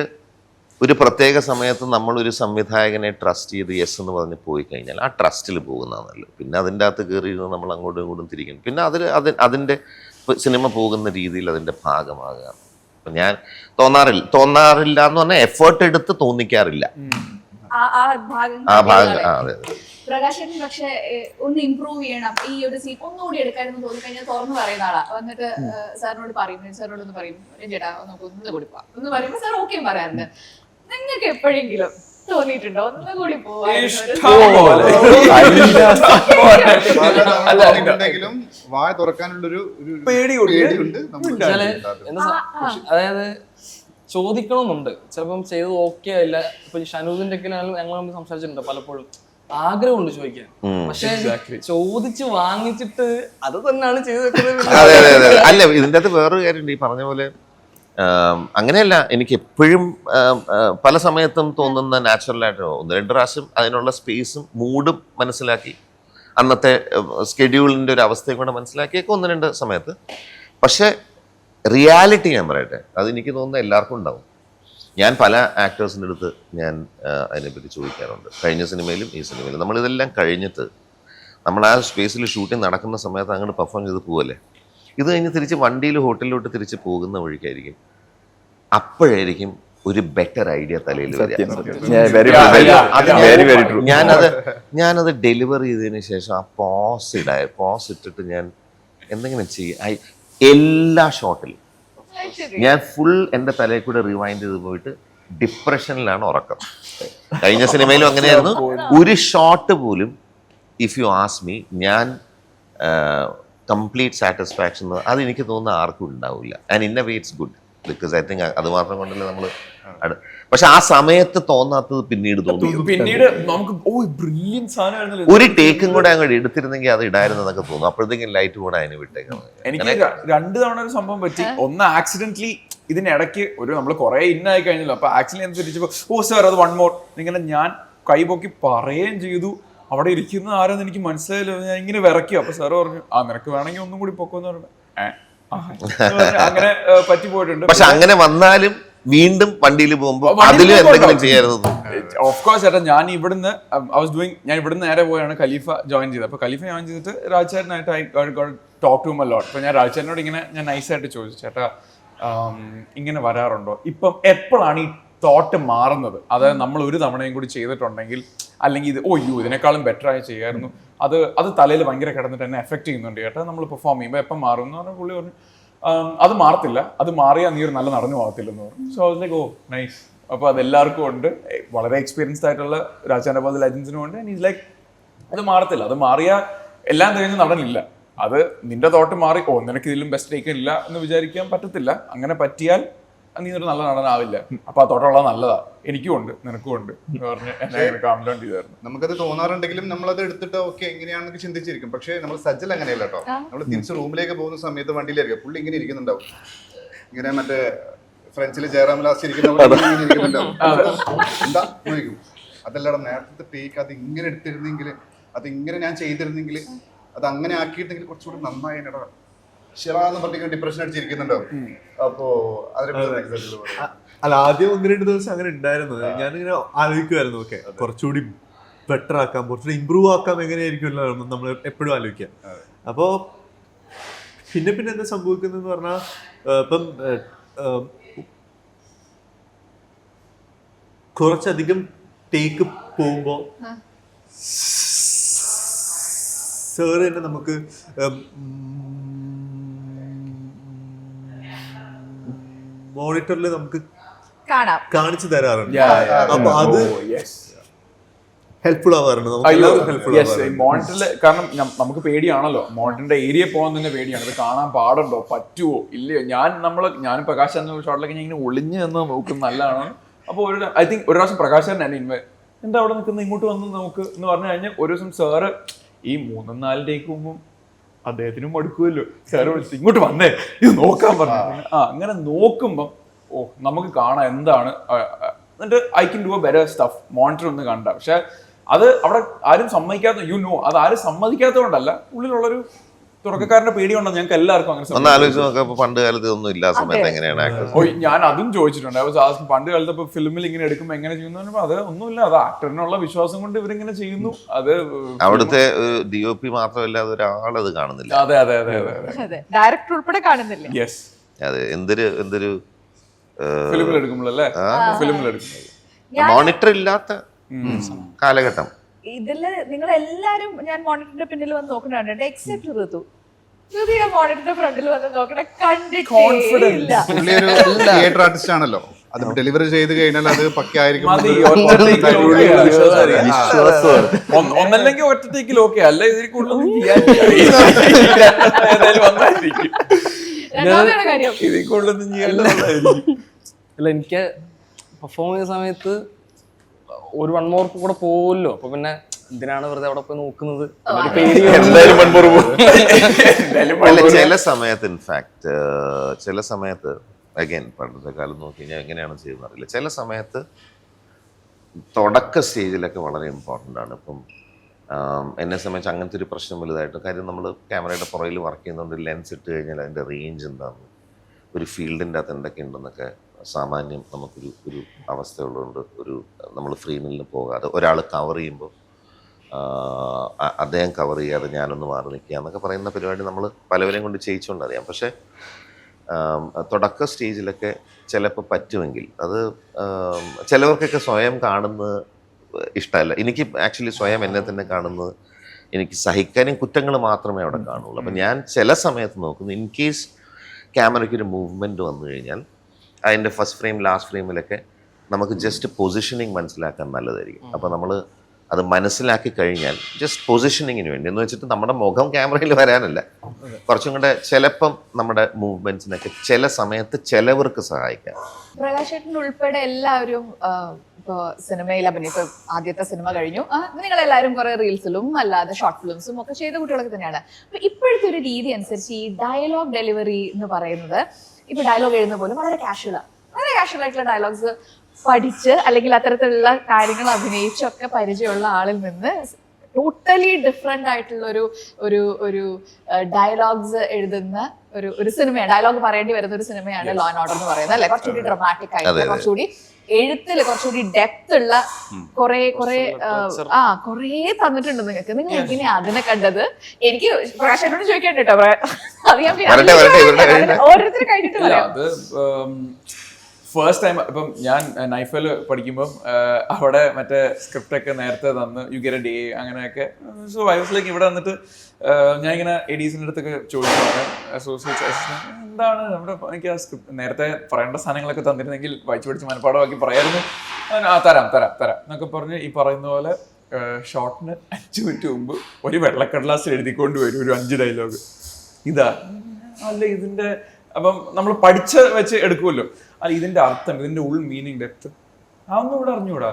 ഒരു പ്രത്യേക സമയത്ത് നമ്മളൊരു സംവിധായകനെ ട്രസ്റ്റ് ചെയ്ത് യെസ് എന്ന് പറഞ്ഞ് പോയി കഴിഞ്ഞാൽ ആ ട്രസ്റ്റിൽ പോകുന്നതാണ് നല്ലത്. പിന്നെ അതിൻ്റെ അകത്ത് കയറിയിരുന്ന് നമ്മൾ അങ്ങോട്ടും ഇങ്ങോട്ടും തിരിക്കണം. പിന്നെ അതിൻ്റെ സിനിമ പോകുന്ന രീതിയിൽ അതിൻ്റെ ഭാഗമാകുക. അപ്പം ഞാൻ തോന്നാറില്ല എന്ന് പറഞ്ഞാൽ എഫേർട്ട് എടുത്ത് തോന്നിക്കാറില്ല ആ ഭാഗം. അതെ പ്രകാശൻ പക്ഷെ ഒന്ന് ഇമ്പ്രൂവ് ചെയ്യണം, ഈ ഒരു സീൻ ഒന്നുകൂടി എടുക്കാനെന്ന് തോന്നിക്കഴിഞ്ഞാൽ തുറന്നു പറയുന്ന ആളാ. വന്നിട്ട് സാറിനോട് പറയും, സാറിനോട് ഒന്ന് പറയും ചേട്ടാ നമുക്ക് ഒന്ന് കൊടുക്കാം എന്ന് പറയുമ്പോൾ സാർ ഓക്കെയും പറയാറുണ്ട്. നിങ്ങൾക്ക് എപ്പോഴെങ്കിലും തോന്നിയിട്ടുണ്ടോ ഒന്നുകൂടി പോവാണെങ്കിലും വായ തുറക്കാനുള്ളൊരു പേടിയുണ്ട്. അതായത് ചോദിക്കണമെന്നുണ്ട്, ചിലപ്പം ചെയ്തത് ഓക്കെ ആയില്ല. ഇപ്പൊ ഷനൂദിന്റെ ഒക്കെ ഞങ്ങൾ തമ്മിൽ സംസാരിച്ചിട്ടുണ്ട് പലപ്പോഴും. ആഗ്രഹമുണ്ട് ചോദിക്കാൻ, പക്ഷെ ചോദിച്ച് വാങ്ങിച്ചിട്ട് അത് തന്നെയാണ് ചെയ്തു വെക്കുന്നത്. അല്ല ഇതിൻ്റെ അകത്ത് വേറൊരു കാര്യമുണ്ട്. ഈ പറഞ്ഞ പോലെ അങ്ങനെയല്ല, എനിക്ക് എപ്പോഴും പല സമയത്തും തോന്നുന്ന നാച്ചുറലായിട്ട് 1-2 പ്രാവശ്യം അതിനുള്ള സ്പേസും മൂഡും മനസ്സിലാക്കി അന്നത്തെ സ്കെഡ്യൂളിൻ്റെ ഒരു അവസ്ഥയും കൂടെ മനസ്സിലാക്കിയൊക്കെ 1-2 സമയത്ത്. പക്ഷെ റിയാലിറ്റി ഞാൻ പറയട്ടെ, അതെനിക്ക് തോന്നുന്ന എല്ലാവർക്കും ഉണ്ടാവും. ഞാൻ പല ആക്ടേഴ്സിൻ്റെ അടുത്ത് ഞാൻ അതിനെപ്പറ്റി ചോദിക്കാറുണ്ട്. കഴിഞ്ഞ സിനിമയിലും ഈ സിനിമയിലും നമ്മളിതെല്ലാം കഴിഞ്ഞിട്ട് നമ്മൾ ആ സ്പേസിൽ ഷൂട്ടിംഗ് നടക്കുന്ന സമയത്ത് അങ്ങോട്ട് പെർഫോം ചെയ്ത് പോവല്ലേ, ഇത് കഴിഞ്ഞ് തിരിച്ച് വണ്ടിയിൽ ഹോട്ടലിലോട്ട് തിരിച്ച് പോകുന്ന വഴിക്കായിരിക്കും അപ്പോഴായിരിക്കും ഒരു ബെറ്റർ ഐഡിയ തലയിൽ വരിക. ഞാനത് ഡെലിവർ ചെയ്തതിന് ശേഷം ആ പോസ് ഇട്ടിട്ട് ഞാൻ എന്തെങ്കിലും ചെയ്യും. എല്ലാ ഷോട്ടിലും ഞാൻ ഫുൾ എൻ്റെ തലയിൽ കൂടെ റിവൈൻഡ് ചെയ്ത് പോയിട്ട് ഡിപ്രഷനിലാണ് ഉറക്കം. കഴിഞ്ഞ സിനിമയിലും അങ്ങനെയായിരുന്നു. ഒരു ഷോട്ട് പോലും ഇഫ് യു ആസ്ക് മീ ഞാൻ കംപ്ലീറ്റ് സാറ്റിസ്ഫാക്ഷൻ അതെനിക്ക് തോന്നുന്ന ആർക്കും ഉണ്ടാവില്ല. And in a way it's good, because I think അത് മാത്രം കൊണ്ടല്ലേ നമ്മൾ. പക്ഷെ ആ സമയത്ത് തോന്നാത്തത് പിന്നീട് തോന്നും. പിന്നീട് നമുക്ക് ഒരു ടേക്കും കൂടെ അങ്ങോട്ട് എടുത്തിരുന്നെങ്കിൽ അത് ഇടായിരുന്നതൊക്കെ തോന്നും. അപ്പോഴത്തേക്കും ലൈറ്റ് കൂടെ അതിന് വിട്ടേക്കണം. എനിക്ക് 2 തവണ ഒരു സംഭവം പറ്റി. ഒന്ന് ആക്സിഡന്റലി ഇതിനിടയ്ക്ക് നമ്മൾ കുറെ ഇന്നായി കഴിഞ്ഞല്ലോ. അപ്പൊ ആക്സിഡന്റ് തിരിച്ചപ്പോ ഓ സാർ അത് 1 more ഇങ്ങനെ ഞാൻ കൈപോക്കി പറയുകയും ചെയ്തു. അവിടെ ഇരിക്കുന്ന ആരെന്ന് എനിക്ക് മനസ്സിലായല്ലോ. ഞാൻ ഇങ്ങനെ വിറക്കി. അപ്പൊ സാറ് പറഞ്ഞു നിനക്ക് വേണമെങ്കിൽ ഒന്നും കൂടി പൊക്കോന്ന് പറഞ്ഞു. അങ്ങനെ പറ്റി പോയിട്ടുണ്ട്. പക്ഷെ അങ്ങനെ വന്നാലും വീണ്ടും വണ്ടിയിൽ പോകുമ്പോൾ അതിലും എന്തെങ്കിലും ചെയ്യായിരുന്നു. ഓഫ് കോഴ്സ് ചേട്ടാ, ഞാൻ ഇവിടുന്ന് നേരെ പോയാണ് ഖലീഫ ജോയിൻ ചെയ്തത്. അപ്പൊ ഖലീഫ ജോയിൻ ചെയ്തിട്ട് രാജ്ചേട്ടനായിട്ട് ടോക്ക് ടു ലോട്ട്. അപ്പൊ ഞാൻ രാജ്ചേട്ടനോട് ഞാൻ നൈസായിട്ട് ചോദിച്ചു, ചേട്ടാ ഇങ്ങനെ വരാറുണ്ടോ? ഇപ്പം എപ്പോഴാണ് ഈ തോട്ട് മാറുന്നത്? അതായത് നമ്മൾ ഒരു തവണയും കൂടി ചെയ്തിട്ടുണ്ടെങ്കിൽ അല്ലെങ്കിൽ ഇതിനേക്കാളും ബെറ്റർ ആയി ചെയ്യായിരുന്നു, അത് തലയിൽ ഭയങ്കര കിടന്നിട്ട് എന്നെ എഫക്ട് ചെയ്യുന്നുണ്ട് ചേട്ടാ, നമ്മൾ പെർഫോം ചെയ്യുമ്പോൾ എപ്പം മാറും എന്ന് പറഞ്ഞാൽ പുള്ളി പറഞ്ഞു അത് മാറത്തില്ല, അത് മാറിയാൽ നീ ഒരു നല്ല നടന്നു പോകത്തില്ലെന്ന് പറഞ്ഞു. So like nice. അപ്പോൾ അതെല്ലാവർക്കും ഉണ്ട്, വളരെ എക്സ്പീരിയൻസ്ഡ് ആയിട്ടുള്ള രാജാനബാദ് ലെജൻസിനും ഉണ്ട്. ആൻഡ് ഈസ് ലൈക്ക് അത് മാറത്തില്ല, അത് മാറിയാൽ എല്ലാം കഴിഞ്ഞ് നടനില്ല. അത് നിന്റെ തോട്ട് മാറി നിനക്ക് ഇതിലും ബെസ്റ്റ് ടേക്ക് ഇല്ല എന്ന് വിചാരിക്കാൻ പറ്റത്തില്ല. അങ്ങനെ പറ്റിയാൽ നീ ഒരു നല്ല നടനാവില്ല. അപ്പൊ ആ തോട്ടമുള്ളത് നല്ലതാ, എനിക്കും ഉണ്ട് നിനക്കും ഉണ്ട് എന്ന് പറഞ്ഞ് എന്നെ കാം ഡൗൺ ചെയ്തായിരുന്നു. നമുക്കത് തോന്നാറുണ്ടെങ്കിലും നമ്മളത് എടുത്തിട്ട് ഓക്കെ എങ്ങനെയാണെന്നൊക്കെ ചിന്തിച്ചിരിക്കും. പക്ഷെ നമ്മൾ സജ്ജൽ അങ്ങനെയല്ല കേട്ടോ. നമ്മൾ തിരിച്ച് റൂമിലേക്ക് പോകുന്ന സമയത്ത് വണ്ടിയിലായിരിക്കും പുള്ളി ഇങ്ങനെ ഇരിക്കുന്നുണ്ടാവും, ഇങ്ങനെ മറ്റേ ഫ്രണ്ട്സിൽ ജയറാം ലാസ്റ്റ് ഇരിക്കുന്നുണ്ടാവും. എന്താ നോക്കും അതല്ലാതെ നേരത്തെ ടേക്ക് അത് ഇങ്ങനെ എടുത്തിരുന്നെങ്കിൽ, അത് ഇങ്ങനെ ഞാൻ ചെയ്തിരുന്നെങ്കിൽ, അത് അങ്ങനെ ആക്കിയിരുന്നെങ്കിൽ കുറച്ചുകൂടി നന്നായി എന്നടാ ഷിറാന്ന് പറഞ്ഞ ഡിപ്രഷൻ അടിച്ചിരിക്കുന്നുണ്ടോ. അപ്പോ അല്ല, ആദ്യം 1-2 ദിവസം അങ്ങനെ ഉണ്ടായിരുന്നു. ഞാനിങ്ങനെ ആലോചിക്കുമായിരുന്നു, ഓക്കെ കുറച്ചുകൂടി ബെറ്റർ ആക്കാം, കുറച്ചുകൂടി ഇമ്പ്രൂവ് ആക്കാം, എങ്ങനെയായിരിക്കുമല്ലോ നമ്മൾ എപ്പോഴും ആലോചിക്കാം. അപ്പോൾ പിന്നെ എന്താ സംഭവിക്കുന്നതെന്ന് പറഞ്ഞാൽ, ഇപ്പം കുറച്ചധികം ടേക്ക് പോകുമ്പോൾ സാറ് തന്നെ നമുക്ക് മോണിറ്ററിൽ നമുക്ക് കാണിച്ചു തരാറുണ്ട്. അപ്പൊ അത് ഹെൽപ്ഫുൾ ആവാറുണ്ട്. മോണിറ്ററിൽ, കാരണം നമുക്ക് പേടിയാണല്ലോ, മോണിറ്ററിന്റെ ഏരിയ പോകാൻ തന്നെ പേടിയാണ്. ഇത് കാണാൻ പാടുണ്ടോ, പറ്റുമോ ഇല്ലയോ. ഞാനും പ്രകാശ് എന്ന ഷോട്ടിലൊക്കെ ഞാൻ ഇങ്ങനെ ഒളിഞ്ഞ് നിന്ന് നോക്കും നല്ലതാണ്. അപ്പോൾ ഐ തിങ്ക് ഒരു പ്രാവശ്യം പ്രകാശ് തന്നെ എന്താ അവിടെ നിൽക്കുന്നത്, ഇങ്ങോട്ട് വന്ന് നോക്ക് എന്ന് പറഞ്ഞു കഴിഞ്ഞാൽ ഒരു ദിവസം സാറ് ഈ 3-4 ടേക്ക് പോകുമ്പോൾ അദ്ദേഹത്തിനും മടുക്കുമല്ലോ, സാറ് വിളിച്ചിട്ട് ഇങ്ങോട്ട് വന്നേ ഇത് നോക്കാൻ പറഞ്ഞു. അങ്ങനെ നോക്കുമ്പം നമുക്ക് കാണാം എന്താണ്, എന്നിട്ട് I can do A better stuff. Monitor ഒന്ന് കണ്ട, പക്ഷെ അത് അവിടെ ആരും സമ്മതിക്കാത്ത, അത് ആരും സമ്മതിക്കാത്തതുകൊണ്ടല്ല, ഉള്ളിലുള്ളൊരു തുടക്കക്കാരന്റെ പേടി കൊണ്ടാണ്. ഞങ്ങൾക്ക് എല്ലാവർക്കും അങ്ങനെ പണ്ട് കാലത്ത് ഒന്നും ഇല്ല സമയത്ത് എങ്ങനെയാണ് ഞാൻ അതും ചോദിച്ചിട്ടുണ്ട്. പണ്ട് കാലത്ത് ഇപ്പൊ ഫിലിമിൽ ഇങ്ങനെ എടുക്കുമ്പോൾ എങ്ങനെ ചെയ്യുന്നു, അത് ഒന്നുമില്ല, അത് ആക്ടറിനുള്ള വിശ്വാസം കൊണ്ട് ഇവരിങ്ങനെ ചെയ്യുന്നു. അത് അവിടുത്തെ DOP മാത്രമല്ല, അതൊരാളത് കാണുന്നില്ല. അതെ അതെ അതെ അതെ, ഡയറക്ടർ ഉൾപ്പെടെ കാണുന്നില്ല. യെസ്, അതെ. എന്തൊരു ഫിലിമിൽ എടുക്കുമ്പോഴല്ലേ, ഫിലിമിൽ എടുക്കുമ്പോൾ മോണിറ്റർ ഇല്ലാത്ത കാലഘട്ടം. ഇതില് നിങ്ങൾ എല്ലാരും ഞാൻ മോണിറ്ററിന്റെ പിന്നിൽ വന്ന് നോക്കണുണ്ട്, എക്സെപ്റ്റ് ഋതു. മോണിറ്ററിന്റെ ഫ്രണ്ടിൽ വന്ന് നോക്കണ കണ്ടിട്ടില്ല. പുള്ളി ഒരു തിയേറ്റർ ആർട്ടിസ്റ്റ് ആണല്ലോ, അത് ഡെലിവറി ചെയ്ത് കഴിഞ്ഞാൽ അത് പക്കയായിരിക്കും. ഒന്നല്ലെങ്കിൽ ഒറ്റത്തേക്കിൽ ഓക്കെ, അല്ല ഇതിൽ കൂടുതൽ ഇതിൽ കൂടുതലൊന്നും ചെയ്യാൻ. അല്ല, എനിക്ക് പെർഫോം ചെയ്യുന്ന സമയത്ത് ഒരു 1 more കൂടെ പോവല്ലോ, അപ്പൊ പിന്നെ എന്തിനാണ് വെറുതെ അവിടെ പോയി നോക്കുന്നത്. ചില സമയത്ത് ഇൻഫാക്ട് ചില സമയത്ത് അഗൈൻ പണ്ടത്തെ കാലം നോക്കി കഴിഞ്ഞാൽ എങ്ങനെയാണ് ചെയ്യുന്നത് അറിയില്ല. ചില സമയത്ത് തുടക്ക സ്റ്റേജിലൊക്കെ വളരെ ഇമ്പോർട്ടൻ്റ് ആണ്. ഇപ്പം എന്നെ സംബന്ധിച്ച് അങ്ങനത്തെ ഒരു പ്രശ്നം വലുതായിട്ട്, കാര്യം നമ്മൾ ക്യാമറയുടെ പുറകിൽ വർക്ക് ചെയ്യുന്നതുകൊണ്ട് ലെൻസ് ഇട്ട് കഴിഞ്ഞാൽ അതിൻ്റെ റേഞ്ച് എന്താണ്, ഒരു ഫീൽഡിൻ്റെ അകത്ത് എന്തൊക്കെ ഉണ്ടെന്നൊക്കെ സാമാന്യം നമുക്കൊരു അവസ്ഥയുള്ളതുകൊണ്ട് നമ്മൾ ഫ്രെയിമിൽ നിന്ന് പോകാതെ ഒരാൾ കവർ ചെയ്യുമ്പോൾ അദ്ദേഹം കവർ ചെയ്യാതെ ഞാനൊന്ന് മാറി നിൽക്കുക എന്നൊക്കെ പറയുന്ന പരിപാടി നമ്മൾ പലവരെയും കൊണ്ട് ചെയ്യിച്ചുകൊണ്ടറിയാം. പക്ഷേ തുടക്ക സ്റ്റേജിലൊക്കെ ചിലപ്പോൾ പറ്റുമെങ്കിൽ അത് ചിലവർക്കൊക്കെ സ്വയം കാണുന്നത് ഇഷ്ടമല്ല. എനിക്ക് ആക്ച്വലി സ്വയം എന്നെ തന്നെ കാണുന്നത് എനിക്ക് സഹിക്കാനും കുറ്റങ്ങൾ മാത്രമേ അവിടെ കാണുള്ളൂ. അപ്പം ഞാൻ ചില സമയത്ത് നോക്കുന്നു, ഇൻ കേസ് ക്യാമറയ്ക്കൊരു മൂവ്മെൻറ്റ് വന്നു കഴിഞ്ഞാൽ അതിൻ്റെ ഫസ്റ്റ് ഫ്രെയിം ലാസ്റ്റ് ഫ്രെയിമിലൊക്കെ നമുക്ക് ജസ്റ്റ് പൊസിഷനിങ് മനസ്സിലാക്കാൻ നല്ലതായിരിക്കും. അപ്പോൾ നമ്മൾ അത് മനസ്സിലാക്കി കഴിഞ്ഞാൽ ജസ്റ്റ് പൊസിഷനിങ്ങിന് വേണ്ടി എന്ന് വെച്ചിട്ട് നമ്മുടെ മുഖം ക്യാമറയിൽ വരാനല്ല, കുറച്ചും കൂടെ ചിലപ്പം നമ്മുടെ മൂവ്മെന്റ്സിനൊക്കെ ചില സമയത്ത് ചിലവർക്ക് സഹായിക്കാം. പ്രകാശേട്ടൻ ഉൾപ്പെടെ എല്ലാവരും ഇപ്പൊ സിനിമയിൽ അഭിനയിച്ചു. ആദ്യത്തെ സിനിമ കഴിഞ്ഞു, നിങ്ങളെല്ലാവരും കുറെ റീൽസിലും അല്ലാതെ ഷോർട്ട് ഫിലിംസും ഒക്കെ ചെയ്ത കുട്ടികളൊക്കെ തന്നെയാണ്. അപ്പൊ ഇപ്പോഴത്തെ ഒരു രീതി അനുസരിച്ച് ഈ ഡയലോഗ് ഡെലിവറി എന്ന് പറയുന്നത്, ഇപ്പൊ ഡയലോഗ് എഴുതുന്ന പോലും വളരെ കാഷ്വൽ ആയിട്ടുള്ള ഡയലോഗ്സ് പഠിച്ച് അല്ലെങ്കിൽ അത്തരത്തിലുള്ള കാര്യങ്ങൾ അഭിനയിച്ചൊക്കെ പരിചയമുള്ള ആളിൽ നിന്ന് ടോട്ടലി ഡിഫറെന്റ് ആയിട്ടുള്ള ഒരു ഡയലോഗ്സ് എഴുതുന്ന ഒരു സിനിമയാണ്, ഡയലോഗ് പറയേണ്ടി വരുന്ന ഒരു സിനിമയാണ് ലോ ആൻഡ് ഓർഡർ എന്ന് പറയുന്നത് അല്ലെ. കുറച്ചുകൂടി ഡ്രമാറ്റിക് ആയിട്ട്, കുറച്ചുകൂടി എഴുത്തിൽ കുറച്ചുകൂടി ഡെപ്ത് ഉള്ള കുറെ തന്നിട്ടുണ്ട് നിങ്ങൾക്ക്. നിങ്ങൾ എങ്ങനെയാ അതിനെ കണ്ടത്? എനിക്ക് പ്രകാശനോട് ചോദിക്കാൻ കേട്ടോ, അത് ഞാൻ ഓരോരുത്തർ കഴിഞ്ഞിട്ട് പറയാം. ഫസ്റ്റ് ടൈം ഇപ്പം ഞാൻ നൈഫിൽ പഠിക്കുമ്പം അവിടെ മറ്റേ സ്ക്രിപ്റ്റൊക്കെ നേരത്തെ തന്ന് യു ഗെറ്റ് എ ഡേ അങ്ങനെയൊക്കെ. സോ ഐ വാസ് ലൈക്ക് ഇവിടെ വന്നിട്ട് ഞാനിങ്ങനെ എഡീസിൻ്റെ അടുത്തൊക്കെ ചോദിച്ചു, എന്താണ് നമ്മുടെ എനിക്ക് ആ സ്ക്രിപ്റ്റ് നേരത്തെ പറയേണ്ട സാധനങ്ങളൊക്കെ തന്നിരുന്നെങ്കിൽ വായിച്ചു പഠിച്ച് മനപ്പാടമാക്കി പറയായിരുന്നു. തരാം എന്നൊക്കെ പറഞ്ഞ് ഈ പറയുന്ന പോലെ ഷോർട്ടിന് 5 മിനിറ്റ് മുമ്പ് ഒരു വെള്ളക്കടലാസിൽ എഴുതിക്കൊണ്ട് വരും ഒരു 5 ഡയലോഗ്. ഇതാ അല്ല ഇതിൻ്റെ, അപ്പം നമ്മൾ പഠിച്ച വെച്ച് എടുക്കുമല്ലോ, അല്ല ഇതിന്റെ അർത്ഥം, ഇതിന്റെ ഉൾ മീനിങ് ഡെപ്ത് അതൊന്നും ഇവിടെ അറിഞ്ഞുകൂടാ.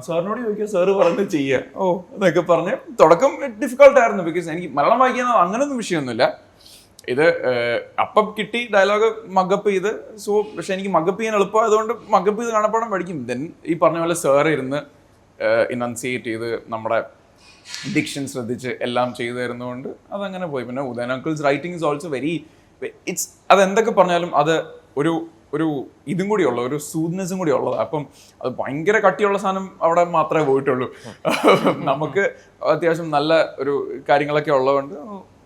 സാറിനോട് ചോദിക്കുക, സാറ് പറഞ്ഞ് ചെയ്യുക എന്നൊക്കെ പറഞ്ഞ് തുടക്കം ഡിഫിക്കൾട്ട് ആയിരുന്നു. ബിക്കോസ് എനിക്ക് മലയാളം വായിക്കാൻ അങ്ങനൊന്നും വിഷയമൊന്നുമില്ല. ഇത് അപ്പം കിട്ടി ഡയലോഗ് മഗപ്പ് ചെയ്ത്. സോ പക്ഷെ എനിക്ക് മഗപ്പ് ചെയ്യാൻ എളുപ്പം, അതുകൊണ്ട് മഗപ്പ് ചെയ്ത് കാണപ്പാടം പഠിക്കും. ദെൻ ഈ പറഞ്ഞ പോലെ സാറ് ഇരുന്ന് ഇനൗൺസിയേറ്റ് ചെയ്ത് നമ്മുടെ ഡിക്ഷൻ ശ്രദ്ധിച്ച് എല്ലാം ചെയ്തു തരുന്നതുകൊണ്ട് അതങ്ങനെ പോയി. പിന്നെ Udayan uncles writing is also very it's അത് എന്തൊക്കെ പറഞ്ഞാലും അത് ഒരു ഇതും കൂടി ഉള്ള ഒരു സൂദ്നെസ്സും കൂടി ഉള്ളത്. അപ്പം അത് ഭയങ്കര കട്ടിയുള്ള സാധനം അവിടെ മാത്രമേ പോയിട്ടുള്ളൂ. നമുക്ക് അത്യാവശ്യം നല്ല ഒരു കാര്യങ്ങളൊക്കെ ഉള്ളതുകൊണ്ട്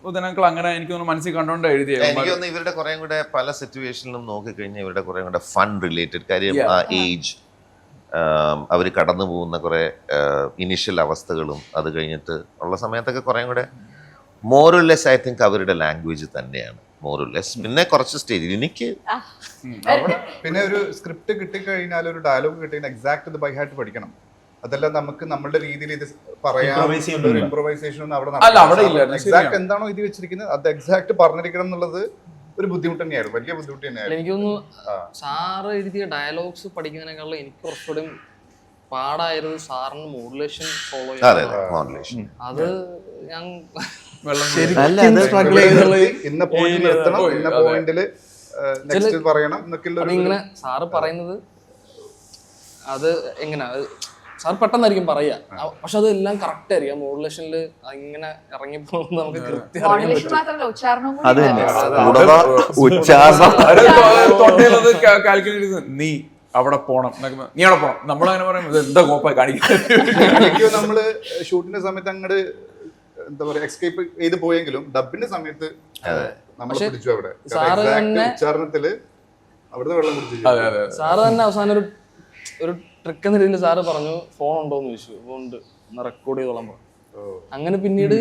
ഉദയൻ അങ്കിൾ അങ്ങനെ എനിക്ക് തോന്നുന്നു മനസ്സിൽ കണ്ടുകൊണ്ട് എഴുതിയ. എനിക്ക് തോന്നുന്നു ഇവരുടെ കുറെ കൂടെ പല സിറ്റുവേഷനിലും നോക്കിക്കഴിഞ്ഞാൽ ഇവരുടെ കുറെ കൂടെ ഫൺ റിലേറ്റഡ് കാര്യം, ആ ഏജ്, അവർ കടന്നു പോകുന്ന കുറെ ഇനിഷ്യൽ അവസ്ഥകളും അത് കഴിഞ്ഞിട്ട് ഉള്ള സമയത്തൊക്കെ കുറെ കൂടെ മോറലെസ് ഐ തിങ്ക് അവരുടെ ലാംഗ്വേജ് തന്നെയാണ് മോറലെസ്. പിന്നെ കുറച്ച് സ്റ്റേജിൽ എനിക്ക് പിന്നെ ഒരു സ്ക്രിപ്റ്റ് കിട്ടിക്കഴിഞ്ഞാൽ ഒരു ഡയലോഗ് കിട്ടിക്കഴിഞ്ഞാൽ എക്സാക്ട് ഇത് ബൈ ഹാർട്ട് പഠിക്കണം. അതല്ല നമുക്ക് നമ്മുടെ രീതിയിൽ ഇത് പറയാം, ഇംപ്രവൈസേഷൻ ഒന്നും അവിടെ എക്സാക്ട് എന്താണോ ഇത് വെച്ചിരിക്കുന്നത് അത് എക്സാക്ട് പറഞ്ഞിരിക്കണം എന്നുള്ളത് ഒരു ബുദ്ധിമുട്ട് തന്നെയായിരുന്നു, വലിയ ബുദ്ധിമുട്ട് തന്നെയായിരുന്നു. എനിക്ക് തോന്നുന്നു സാറ് എഴുതിയ ഡയലോഗ്സ് പഠിക്കുന്നതിനേക്കാളും എനിക്ക് കുറച്ചുകൂടി പാടായിരുന്നു സാറിന് മോഡുലേഷൻ ഫോളോ ചെയ്യാൻ. അത് ഞാൻ ഇന്ന പോയിന്റിൽ എത്തണം, ഇന്ന പോയിന്റില് നെക്സ്റ്റ് പറയണം എന്നൊക്കെ ഇങ്ങനെ സാറ് പറയുന്നത് അത് എങ്ങനെ സാർ പെട്ടെന്നായിരിക്കും പറയാ, പക്ഷെ അതെല്ലാം കറക്റ്റ് ആയിരിക്കും. മോഡുലേഷനിൽ ഇങ്ങനെ ഇറങ്ങിപ്പോ നമുക്ക് കൃത്യം നീ അവിടെ പോണം, നീ അവിടെ പോണം, നമ്മളങ്ങനെ പറയുമ്പോൾ എന്താ കോപ്പായി കാണിക്കുന്നത്. നമ്മള് ഷൂട്ടിന്റെ സമയത്ത് അങ്ങോട്ട് എന്താ പറയാ എസ്കേപ്പ് ചെയ്ത് പോയെങ്കിലും ഡബിന്റെ സമയത്ത് നമ്മൾ പിടിച്ചു അവിടെ ഉച്ചാരണത്തില് അവിടുന്ന് വെള്ളം കുടിച്ചു. സാറ് തന്നെ അവസാനം ഒരു ട്രിക്ക് എന്ന രീതിയിൽ സാറ് പറഞ്ഞു ഫോൺ ഉണ്ടോന്ന് ചോദിച്ചു. ഉണ്ട്, റെക്കോർഡ് ചെയ്തോളാൻ പറഞ്ഞു. അങ്ങനെ പിന്നീട്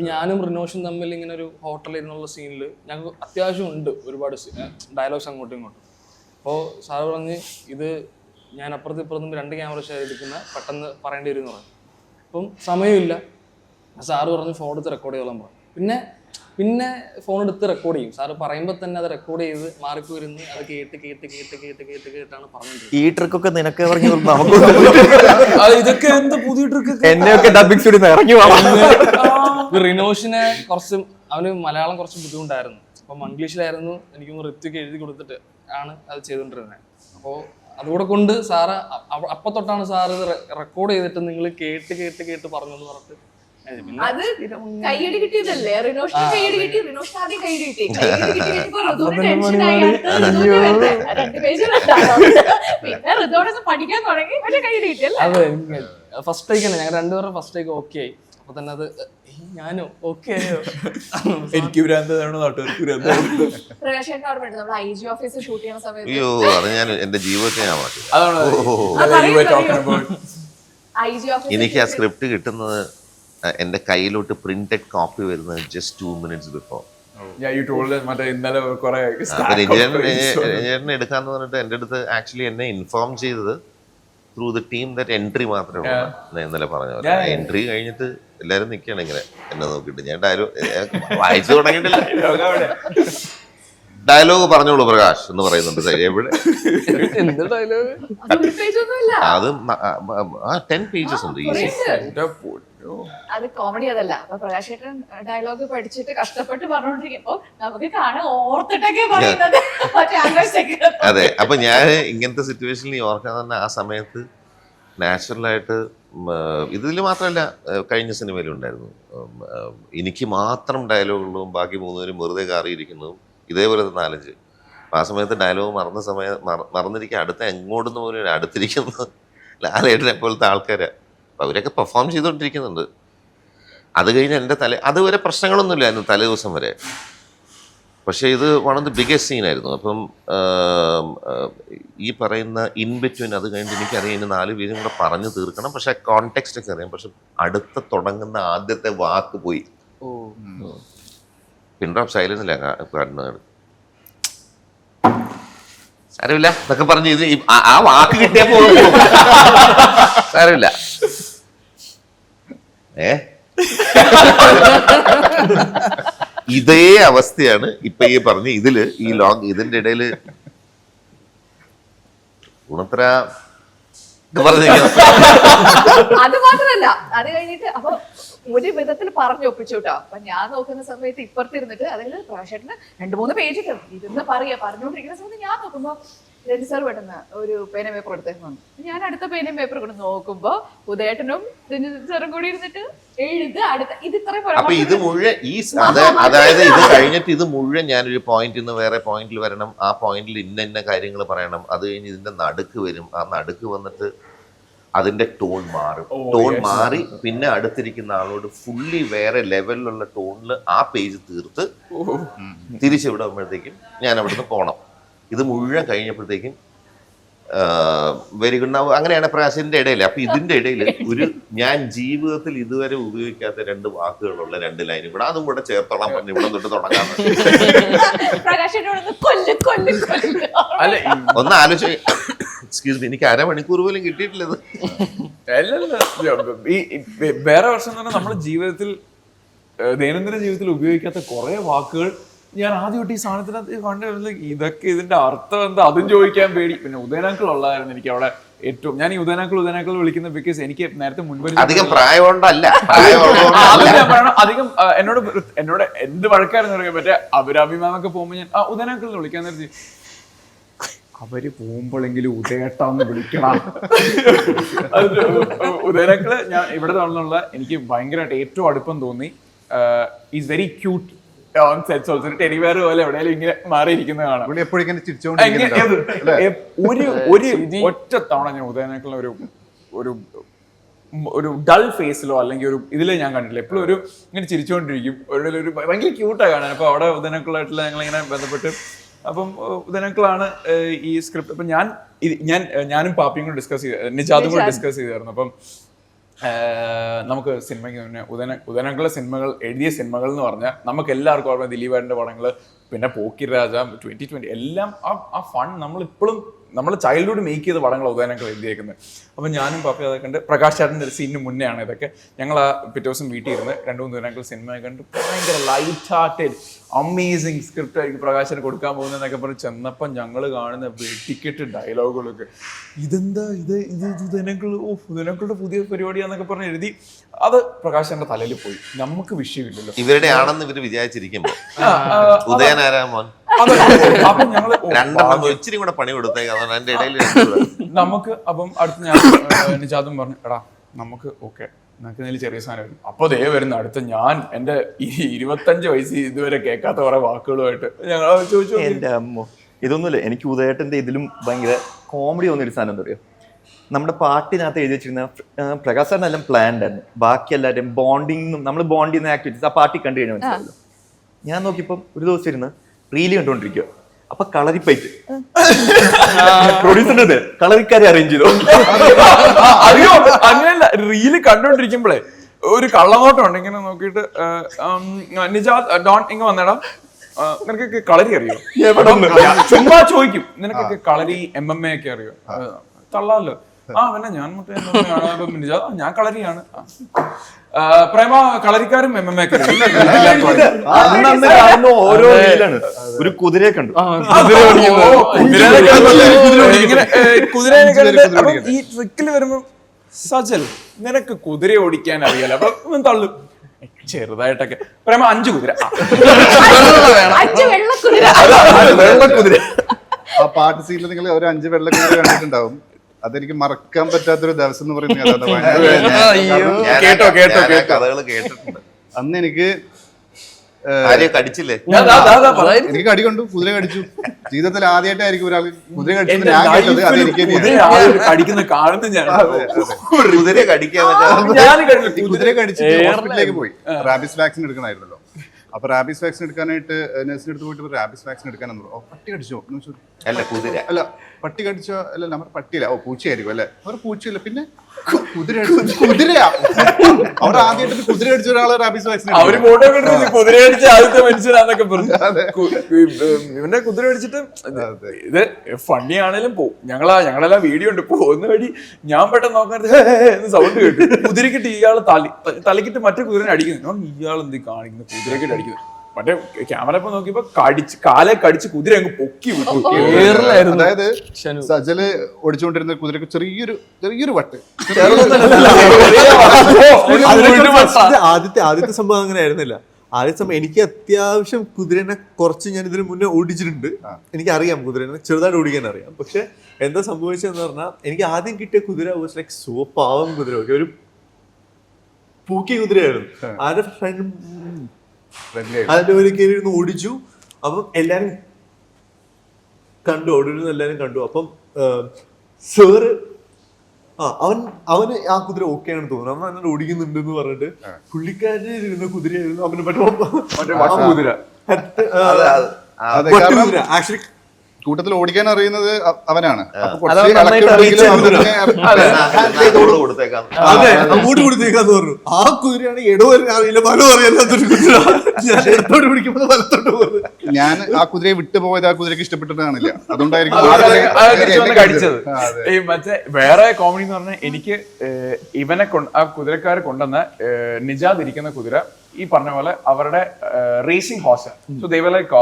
ഞാനും റിനോഷും തമ്മിൽ ഇങ്ങനെ ഒരു ഹോട്ടലിൽ ഇരുന്നുള്ള സീനിൽ ഞങ്ങൾക്ക് അത്യാവശ്യം ഉണ്ട് ഒരുപാട് ഡയലോഗ്സ് അങ്ങോട്ടും ഇങ്ങോട്ടും. അപ്പോൾ സാറ് പറഞ്ഞ് ഇത് ഞാൻ അപ്പുറത്ത് ഇപ്പുറത്തും 2 ക്യാമറ ഷെയർ എടുക്കുന്ന പെട്ടെന്ന് പറയേണ്ടി വരും എന്ന് പറഞ്ഞു. അപ്പം സമയമില്ല, സാറ് പറഞ്ഞ് ഫോൺ എടുത്ത് റെക്കോർഡ് ചെയ്തോളാൻ പറഞ്ഞു. പിന്നെ ഫോൺ എടുത്ത് റെക്കോർഡ് ചെയ്യും. സാറ് പറയുമ്പോൾ തന്നെ അത് റെക്കോർഡ് ചെയ്ത് മാറിപ്പോയിരുന്ന് അത് കേട്ടാണ് പറഞ്ഞത്. ഈ ട്രിക്കൊക്കെ നിനക്ക് ഇറങ്ങി ഇതൊക്കെ എന്ത് പുതിയ ട്രിക്ക്, എന്നെയൊക്കെ ഡബിംഗ് സ്റ്റുഡിയോ ഇറങ്ങി. റിനോഷിനെ കുറച്ച് അവന് മലയാളം കുറച്ച് ബുദ്ധിമുട്ടായിരുന്നു. അപ്പം മംഗ്ലീഷിലായിരുന്നു എനിക്ക് ഋത്വിക്ക് എഴുതി കൊടുത്തിട്ട് ആണ് അത് ചെയ്തുകൊണ്ടിരുന്നത്. അപ്പോൾ അതുകൂടെ കൊണ്ട് സാറ് അപ്പം തൊട്ടാണ് സാറ് ഇത് റെക്കോർഡ് ചെയ്തിട്ട് നിങ്ങൾ കേട്ട് പറഞ്ഞു എന്ന് പറഞ്ഞിട്ട്. അത് കൈയടി കിട്ടിയതല്ലേ, റിനോഷിന് കൈയടി കിട്ടി, റിനോഷിന് ആദ്യം കൈയടി കിട്ടി. പിന്നെ ഋതുവോടൊന്ന് പഠിക്കാൻ തുടങ്ങി, പക്ഷെ കൈയടി കിട്ടിയല്ലേ. അതെ, ഫസ്റ്റ് ടേക്ക് തന്നെ ഞങ്ങൾ രണ്ടുപേരും ഫസ്റ്റ് ടേക്ക് ഓക്കെ ആയി. അപ്പൊ തന്നെ അത് ഞാനോ ഓക്കെ ആയോ, എനിക്ക് ഷൂട്ട് ചെയ്യുന്ന സമയത്ത് അയ്യോ അത് ഞാൻ എന്റെ ജീവിതത്തെ ഞാൻ മാറ്റി. എനിക്ക് ആ സ്ക്രിപ്റ്റ് കിട്ടുന്നത് എന്റെ കയ്യിലോട്ട് പ്രിന്റഡ് കോപ്പി വരുന്നത് ജസ്റ്റ് 2 minutes ബിഫോർ. എഞ്ചിനീയറിന് എടുക്കാന്ന് പറഞ്ഞിട്ട് എന്റെ അടുത്ത് ആക്ച്വലി എന്നെ ഇൻഫോം ചെയ്തത് through the team that entry മാത്രമേ ഉള്ളൂ. ഇന്നലെ പറഞ്ഞ പോലെ എൻട്രി കഴിഞ്ഞിട്ട് എല്ലാരും നിൽക്കുകയാണ് ഇങ്ങനെ എന്നെ നോക്കിയിട്ട്. ഞാൻ വായിച്ചു തുടങ്ങിയിട്ടില്ല. ഡയലോഗ് പറഞ്ഞോളൂ പ്രകാശ് എന്ന് പറയുന്നുണ്ട്. എവിടെ എന്ത് ഡയലോഗ്? അത് 10 pages ഉണ്ട്. അത് കോമഡി അതല്ല. അപ്പൊ പ്രകാശ് ചേട്ടൻ ഡയലോഗ് പഠിച്ചിട്ട് കഷ്ടപ്പെട്ട് പറഞ്ഞോണ്ടിരിക്കുമ്പോ നമുക്ക് കാണാൻ ഓർത്തിട്ടൊക്കെ പറയുന്നത്. അതെ, അപ്പൊ ഞാൻ ഇങ്ങനത്തെ സിറ്റുവേഷനിൽ ഓർക്കാൻ തന്നെ ആ സമയത്ത് നാച്ചുറലായിട്ട് ഇതിൽ മാത്രമല്ല കഴിഞ്ഞ സിനിമയിലും ഉണ്ടായിരുന്നു. എനിക്ക് മാത്രം ഡയലോഗുള്ളതും ബാക്കി 3 പേരും വെറുതെ കാറിയിരിക്കുന്നതും ഇതേപോലത്തെ 4-5. ആ സമയത്ത് ഡയലോഗ് മറന്നിരിക്കുക, അടുത്ത എങ്ങോട്ടെന്ന് പോലും അടുത്തിരിക്കുന്നത് ലാലേട്ടനെ പോലത്തെ ആൾക്കാരാ. അവരൊക്കെ പെർഫോം ചെയ്തുകൊണ്ടിരിക്കുന്നുണ്ട്. അത് കഴിഞ്ഞ് എൻ്റെ അതുവരെ പ്രശ്നങ്ങളൊന്നുമില്ലായിരുന്നു തലേ ദിവസം വരെ. പക്ഷേ ഇത് വൺ ഓഫ് ദി ബിഗ്ഗസ്റ്റ് സീനായിരുന്നു. അപ്പം ഈ പറയുന്ന ഇൻ ബിറ്റ്വീൻ അത് കഴിഞ്ഞിട്ട് എനിക്കറിയാം ഇനി 4 പേരും കൂടെ പറഞ്ഞു തീർക്കണം. പക്ഷെ കോണ്ടെക്സ്റ്റ് ഒക്കെ അറിയാം. പക്ഷെ അടുത്ത തുടങ്ങുന്ന ആദ്യത്തെ വാക്ക് പോയി. പിൻ ഡ്രോപ്പ് സൈലൻസില്ല കാണുന്നത്. സാരമില്ല എന്നൊക്കെ പറഞ്ഞ് ഇത് ആ വാക്ക് കിട്ടിയപ്പോ സാരമില്ല ഇതേ അവസ്ഥയാണ് ഇപ്പൊ ഈ പറഞ്ഞ് ഇതിന്റെ ഇടയില് ഗുണത്ര അത് മാത്രല്ല, അത് കഴിഞ്ഞിട്ട് അപ്പൊ ഒരു വിധത്തിൽ പറഞ്ഞൊപ്പിച്ചു കേട്ടോ. അപ്പൊ ഞാൻ നോക്കുന്ന സമയത്ത് ഇപ്പുറത്തിരുന്നിട്ട്, അതായത് പ്രകാശേട്ടന് 2-3 പേജ് ഇരുന്ന് പറഞ്ഞുകൊണ്ടിരിക്കുന്ന സമയത്ത് ഞാൻ നോക്കുമ്പോ രജി സാർ പെട്ടെന്ന് ഒരു പേന പേപ്പർ എടുത്തേക്ക് വന്നു. ഞാൻ അടുത്ത പേനയും പേപ്പർ കൊണ്ട് നോക്കുമ്പോ ഉദയേട്ടനും രഞ്ജി സാറും കൂടി ഇരുന്നിട്ട് എഴുത് അടുത്ത ഇത് ഇത്രയും അപ്പൊ ഇത് മുഴുവൻ അതായത് ഇത് കഴിഞ്ഞിട്ട് ഇത് മുഴുവൻ ഞാനൊരു പോയിന്റിൽ നിന്ന് വേറെ പോയിന്റിൽ വരണം, ആ പോയിന്റിൽ ഇന്ന കാര്യങ്ങൾ പറയണം, അത് കഴിഞ്ഞ് ഇതിന്റെ നടുക്ക് വരും, ആ നടുക്ക് വന്നിട്ട് അതിന്റെ ടോൺ മാറും, ടോൺ മാറി പിന്നെ അടുത്തിരിക്കുന്ന ആളോട് ഫുള്ളി വേറെ ലെവലിലുള്ള ടോണിൽ ആ പേജ് തീർത്ത് തിരിച്ചിവിടെ വരുമ്പോഴത്തേക്കും ഞാൻ അവിടുന്ന് പോണം. ഇത് മുഴുവൻ കഴിഞ്ഞപ്പോഴത്തേക്കും വെരി ഗുഡ്. അങ്ങനെയാണ് പ്രകാശിന്റെ ഇടയിൽ. അപ്പൊ ഇതിന്റെ ഇടയിൽ ഒരു ഞാൻ ജീവിതത്തിൽ ഇതുവരെ ഉപയോഗിക്കാത്ത 2 വാക്കുകളുള്ള 2 ലൈനും കൂടെ അതും കൂടെ ചേർത്തോളാൻ പറഞ്ഞു ഇവിടെ തൊട്ട് തുടങ്ങാൻ. ഒന്ന് ആലോചിച്ച് എക്സ്ക്യൂസ് മീ, എനിക്ക് 1/2 മണിക്കൂർ പോലും കിട്ടിയിട്ടില്ലത്. ഈ വേറെ വർഷം എന്ന് പറഞ്ഞാൽ നമ്മുടെ ജീവിതത്തിൽ ദൈനംദിന ജീവിതത്തിൽ ഉപയോഗിക്കാത്ത കുറെ വാക്കുകൾ ഞാൻ ആദ്യമായിട്ട് ഈ സാധനത്തിനകത്ത് കണ്ടുവരുന്നത്. ഇതൊക്കെ ഇതിന്റെ അർത്ഥം എന്താ അതും ചോദിക്കാൻ പേടി. പിന്നെ ഉദയനാക്കൾ ഉള്ളതായിരുന്നു എനിക്ക് അവിടെ ഏറ്റവും. ഞാൻ ഈ ഉദയനാക്കൾ വിളിക്കുന്നത് ബിക്കോസ് എനിക്ക് നേരത്തെ മുൻപ് അധികം പ്രായമുണ്ടല്ല, അധികം എന്നോട് എന്ത് വഴക്കാരെന്ന് പറയാൻ പറ്റേ അവരഭിമാനമൊക്കെ പോകുമ്പോൾ ഞാൻ ഉദയനാക്കൾ വിളിക്കാൻ നേരത്തെ അവര് പോകുമ്പോഴെങ്കിലും ഉദയേട്ടാന്ന് വിളിക്കണം. ഉദയനാക്കള് ഞാൻ ഇവിടെ നടന്നുള്ള എനിക്ക് ഭയങ്കരമായിട്ട് ഏറ്റവും അടുപ്പം തോന്നി. Is very cute on sets also. Teddy bear പോലെ എവിടെയെങ്കിലും ഇങ്ങനെ മാറിയിരിക്കുന്ന കാണാം. ഒരു ഒറ്റ തവണ ഞാൻ ഉദയനാക്കളുടെ ഒരു ഡൾ ഫേസിലോ അല്ലെങ്കിൽ ഒരു ഇതിലോ ഞാൻ കണ്ടിട്ടില്ല. എപ്പോഴും ഒരു ഇങ്ങനെ ചിരിച്ചുകൊണ്ടിരിക്കും, ഒരു ഭയങ്കര ക്യൂട്ടാണ് കാണാൻ. അപ്പൊ അവിടെ ഉദയനാക്കളായിട്ടുള്ള ഞങ്ങളിങ്ങനെ ബന്ധപ്പെട്ട് അപ്പം ഉദയനാക്കളാണ് ഈ സ്ക്രിപ്റ്റ്. അപ്പം ഞാനും പാപ്പിയും കൂടെ ഡിസ്കസ് ചെയ്ത് നിജാദും കൂടെ ഡിസ്കസ് ചെയ്തായിരുന്നു. അപ്പം നമുക്ക് സിനിമയ്ക്ക് മുന്നേ ഉദയനാക്കളുടെ സിനിമകൾ എഴുതിയ സിനിമകൾ എന്ന് പറഞ്ഞാൽ നമുക്ക് എല്ലാവർക്കും ഓർമ്മ ദിലീപേട്ടൻ്റെ പടങ്ങൾ, പിന്നെ പോക്കിരി രാജ, 2020 എല്ലാം ആ ഫൺ നമ്മളിപ്പോഴും നമ്മൾ ചൈൽഡ്ഹുഡ് മേക്ക് ചെയ്ത പടങ്ങൾ ഉദയനാക്കൾ എഴുതിയേക്കുന്നത്. അപ്പം ഞാനും പാപ്പി അതൊക്കെ കണ്ട് പ്രകാശ് ചേട്ടൻ്റെ ഒരു സീനിന് മുന്നെയാണ് ഇതൊക്കെ. ഞങ്ങൾ ആ പിറ്റേ ദിവസം വീട്ടിൽ ഇരുന്ന് 2-3 ഉദയനാക്കൾ സിനിമ കണ്ട് ഭയങ്കര ലൈറ്റ് ഹാർട്ടഡ് അമേസിങ് സ്ക്രിപ്റ്റ് ആയിരിക്കും പ്രകാശന് കൊടുക്കാൻ പോകുന്നതെന്നൊക്കെ പറഞ്ഞ് ചെന്നപ്പം ഞങ്ങൾ കാണുന്ന വെട്ടിക്കെട്ട് ഡയലോഗുകളൊക്കെ ഇതെന്താ ഇത് ഉദയനാക്കളുടെ പുതിയ പരിപാടിയാന്നൊക്കെ പറഞ്ഞ് എഴുതി അത് പ്രകാശന്റെ തലയിൽ പോയി. നമുക്ക് വിഷയമില്ലല്ലോ, ഇവരുടെ ആണെന്ന് ഇവര് വിചാരിച്ചിരിക്കുമ്പോ ഉദയനാരാമോൻ അപ്പൊ ഞങ്ങള് ഇച്ചിരി കൂടെ പണി കൊടുത്തേക്കാം എന്റെ ഇടയിൽ നമുക്ക്. അപ്പം അടുത്ത് ഞാൻ നിജാദും പറഞ്ഞു എടാ നമുക്ക് ഓക്കെ നമുക്ക് എന്തെങ്കിലും ചെറിയ സാധനം വരും. അപ്പൊ ദേ വരുന്ന അടുത്ത ഞാൻ എന്റെ 25 വയസ്സ് ഇതുവരെ കേൾക്കാത്ത കുറെ വാക്കുകളുമായിട്ട് ഞങ്ങൾ ചോദിച്ചു. എന്റെ അമ്മോ, ഇതൊന്നുമില്ല. എനിക്ക് ഉദയേട്ടന്റെ ഇതിലും ഭയങ്കര കോമഡി തോന്നിയൊരു സാധനം എന്താ പറയുക, നമ്മുടെ പാട്ടിനകത്ത് എഴുതി വെച്ചിരുന്ന പ്രകാശ് സാറിനെല്ലാം പ്ലാൻഡ് ആയിരുന്നു. ബാക്കി എല്ലാവരും ബോണ്ടിങ്ങും നമ്മൾ ബോണ്ട് ചെയ്യുന്ന ആക്ടിവിറ്റീസ് ആ പാർട്ടി കണ്ടു കഴിഞ്ഞാൽ മനസ്സിലായല്ലോ. ഞാൻ നോക്കിയപ്പം ഒരു ദിവസം ഇരുന്ന് റീല് കണ്ടുകൊണ്ടിരിക്കുക. അപ്പൊ കളറിപ്പൈറ്റ് പ്രൊഡ്യൂസറിന്റെ കളറിക്കാരെ അറേഞ്ച് ചെയ്തു. അയ്യോ അങ്ങനെയല്ല, റീല് കണ്ടോണ്ടിരിക്കുമ്പോഴേ ഒരു കള്ളനോട്ടം ഉണ്ട്. ഇങ്ങനെ നോക്കിയിട്ട് നിജാദ് ഡോൺ ഇങ്ങ വന്നേടാ നിനക്കൊക്കെ കളരി അറിയോ? ചുമ്മാ ചോദിക്കും നിനക്കൊക്കെ കളരി MMA ഒക്കെ അറിയോ? തള്ളാലോ. പിന്നെ ഞാൻ ഞാൻ കളരിയാണ്. പ്രേമ കളരിക്കാരും MMA ഒക്കെ ഓരോ റീലാണ് ഒരു കുതിരയെ കണ്ടു. കുതിരയെ ഈ ട്രിക്കിൽ വരുമ്പോ സജൽ നിനക്ക് കുതിര ഓടിക്കാൻ അറിയാലോ. അപ്പൊ തള്ളു ചെറുതായിട്ടൊക്കെ. പ്രേമ 5 കുതിര, വെള്ളക്കുതിര. ആ പാട്ട് സീനിൽ നിങ്ങൾ ഒരു 5 വെള്ളക്കുതിര കണ്ടിട്ടുണ്ടാവും. അതെനിക്ക് മറക്കാൻ പറ്റാത്തൊരു ദിവസം എന്ന് പറയുന്നത് കഥകൾ കേട്ടിട്ടുണ്ട്. അന്ന് എനിക്ക് കടിച്ചില്ലേ? എനിക്ക് കടി കൊണ്ടു, കുതിര കടിച്ചു. ജീവിതത്തിൽ ആദ്യമായിട്ടായിരിക്കും ഒരാൾ കുതിര കടിച്ചത് ഞാൻ കേട്ടത്. അത് എനിക്ക് കടിക്കുന്ന കാണുന്ന ഞാൻ കുതിര കടിക്കാൻ കുതിര കടിച്ചിട്ട് ഹോസ്പിറ്റലിലേക്ക് പോയി. റാബിസ് വാക്സിൻ എടുക്കണമായിരുന്നല്ലോ. അപ്പൊ റാബിസ് വാക്സിൻ എടുക്കാനായിട്ട് നഴ്സിന് അടുത്ത് പോയിട്ട് റാബിസ് വാക്സിൻ എടുക്കാനെന്ന് പറഞ്ഞു. പട്ടി കടിച്ചോ? അല്ല കുതിര അല്ല പട്ടി കടിച്ചോ? അല്ല നമ്മുടെ പട്ടിയില്ല. പൂച്ചയായിരിക്കും അല്ലെ? അവർ പൂച്ചയില്ല, പിന്നെ കുതിരയാ. അവിടെ ആദ്യമായിട്ട് കുതിര കടിച്ച ഒരാള് റാബിസ് വാക്സിൻ അവര് ഫോട്ടോ കുതിര കടിച്ച ആദ്യത്തെ മനുഷ്യനാന്നൊക്കെ പറഞ്ഞു. ഇവന്റെ കുതിര കടിച്ചിട്ട് ഇത് ഫണ്ണി ആണേലും പോവും. ഞങ്ങളെല്ലാം വീഡിയോ ഉണ്ട്. പോകുന്ന വഴി ഞാൻ പെട്ടെന്ന് നോക്കാൻ സൗണ്ട് കേട്ടു. കുതിരക്കിട്ട് ഇയാള് തലക്കിട്ട് മറ്റേ കുതിരനെ അടിക്കുന്നു. ഇയാൾ എന്ത് കാണിക്കുന്നു? കുതിരക്കിട്ട് അടിക്കുന്നു. മറ്റേ ക്യാമറ ഇപ്പൊ നോക്കിയപ്പോ കാലെ കടിച്ച് കുതിര അങ്ങ് പൊക്കി വിട്ടു. അതായത് സജല് ഓടിച്ചുകൊണ്ടിരുന്ന കുതിരക്ക് ചെറിയൊരു വട്ട്. ആദ്യത്തെ സംഭവം അങ്ങനെ ആയിരുന്നില്ല. അതേസമയം എനിക്ക് അത്യാവശ്യം കുതിരനെ കുറച്ച് ഞാൻ ഇതിന് മുന്നേ ഓടിച്ചിട്ടുണ്ട്. എനിക്കറിയാം കുതിരനെ ചെറുതായിട്ട് ഓടിക്കാൻ അറിയാം. പക്ഷെ എന്താ സംഭവിച്ചതെന്ന് പറഞ്ഞാൽ എനിക്ക് ആദ്യം കിട്ടിയ കുതിര വാസ് ലൈക്ക് സോ പാവം കുതിര. ഓക്കെ, ഒരു പൂക്കിയ കുതിരയായിരുന്നു. ആരുടെ ഫ്രണ്ട് അതിന്റെ ഒരു കയറിയിരുന്ന് ഓടിച്ചു. അപ്പം എല്ലാരും കണ്ടു, ഓടിയിരുന്ന് എല്ലാരും കണ്ടു. അപ്പം സാറ് അവന് ആ കുതിര ഓക്കെ ആണെന്ന് തോന്നുന്നു. അവൻ അങ്ങനെ ഓടിക്കുന്നുണ്ട് എന്ന് പറഞ്ഞിട്ട് പുള്ളിക്കാരൻ ഇരുന്ന കുതിരയായിരുന്നു അവന് കുതിര ആക്ച്വലി കൂട്ടത്തിൽ ഓടിക്കാൻ അറിയുന്നത് അവനാണ്. കൊടുത്തേക്കാം. അതെ, അങ്ങോട്ട് കൊടുത്തേക്കാന്ന് പറഞ്ഞു. ആ കുതിരയാണ് ഇടവും അറിയില്ല വലവും അറിയാത്തൊരു കുതിര. ഞാൻ ഇടത്തോട്ട് പിടിക്കുമ്പോൾ വലത്തോട്ട് പോകുന്നത്. ഞാൻ ആ കുതിരയെ വിട്ടുപോയത് ആ കുതിരക്ക് ഇഷ്ടപ്പെട്ടിട്ടാണില്ല, അതുകൊണ്ടായിരിക്കും കടിച്ചത്. ഈ മറ്റേ വേറെ കോമഡി എന്ന് പറഞ്ഞാൽ എനിക്ക് ഇവനെ ആ കുതിരക്കാരെ കൊണ്ടുവന്ന നിജാദ് ഇരിക്കുന്ന കുതിര ഈ പറഞ്ഞ പോലെ അവരുടെ racing horse. So they like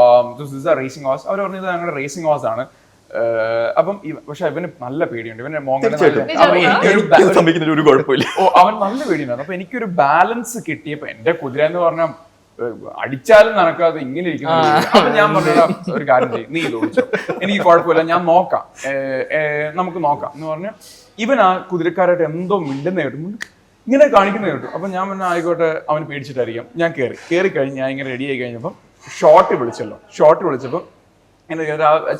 racing horse. അവർ പറഞ്ഞത് ഞങ്ങളുടെ റേസിംഗ് ഹോസ് ആണ്. അപ്പം പക്ഷെ ഇവന് നല്ല പേടിയുണ്ട്. ഇവന്റെ മോങ്ങനെ ഒരു കുഴപ്പമില്ല. അവൻ നല്ല പേടിയുണ്ടായിരുന്നു. അപ്പൊ എനിക്കൊരു ബാലൻസ് കിട്ടിയപ്പോ എന്റെ കുതിര എന്ന് പറഞ്ഞാൽ അടിച്ചാലും നടക്കാതെ ഇങ്ങനെ ഇരിക്കുന്നു. അപ്പൊ ഞാൻ പറഞ്ഞ ഒരു കാര്യം ചെയ്യും, നീ ഇത് ഓടിച്ചോ, എനിക്ക് കുഴപ്പമില്ല, ഞാൻ നോക്കാം, നമുക്ക് നോക്കാം എന്ന് പറഞ്ഞ് ഇവൻ ആ കുതിരക്കാരായിട്ട് എന്തോ മിണ്ടുന്ന കേട്ടു, ഇങ്ങനെ കാണിക്കുന്ന കേട്ടു. അപ്പൊ ഞാൻ പറഞ്ഞ ആയിക്കോട്ടെ, അവന് പേടിച്ചിട്ടായിരിക്കാം. ഞാൻ കയറി കഴിഞ്ഞ് ഞാൻ ഇങ്ങനെ റെഡി ആയി കഴിഞ്ഞപ്പം ഷോട്ട് വിളിച്ചപ്പോൾ ഇങ്ങനെ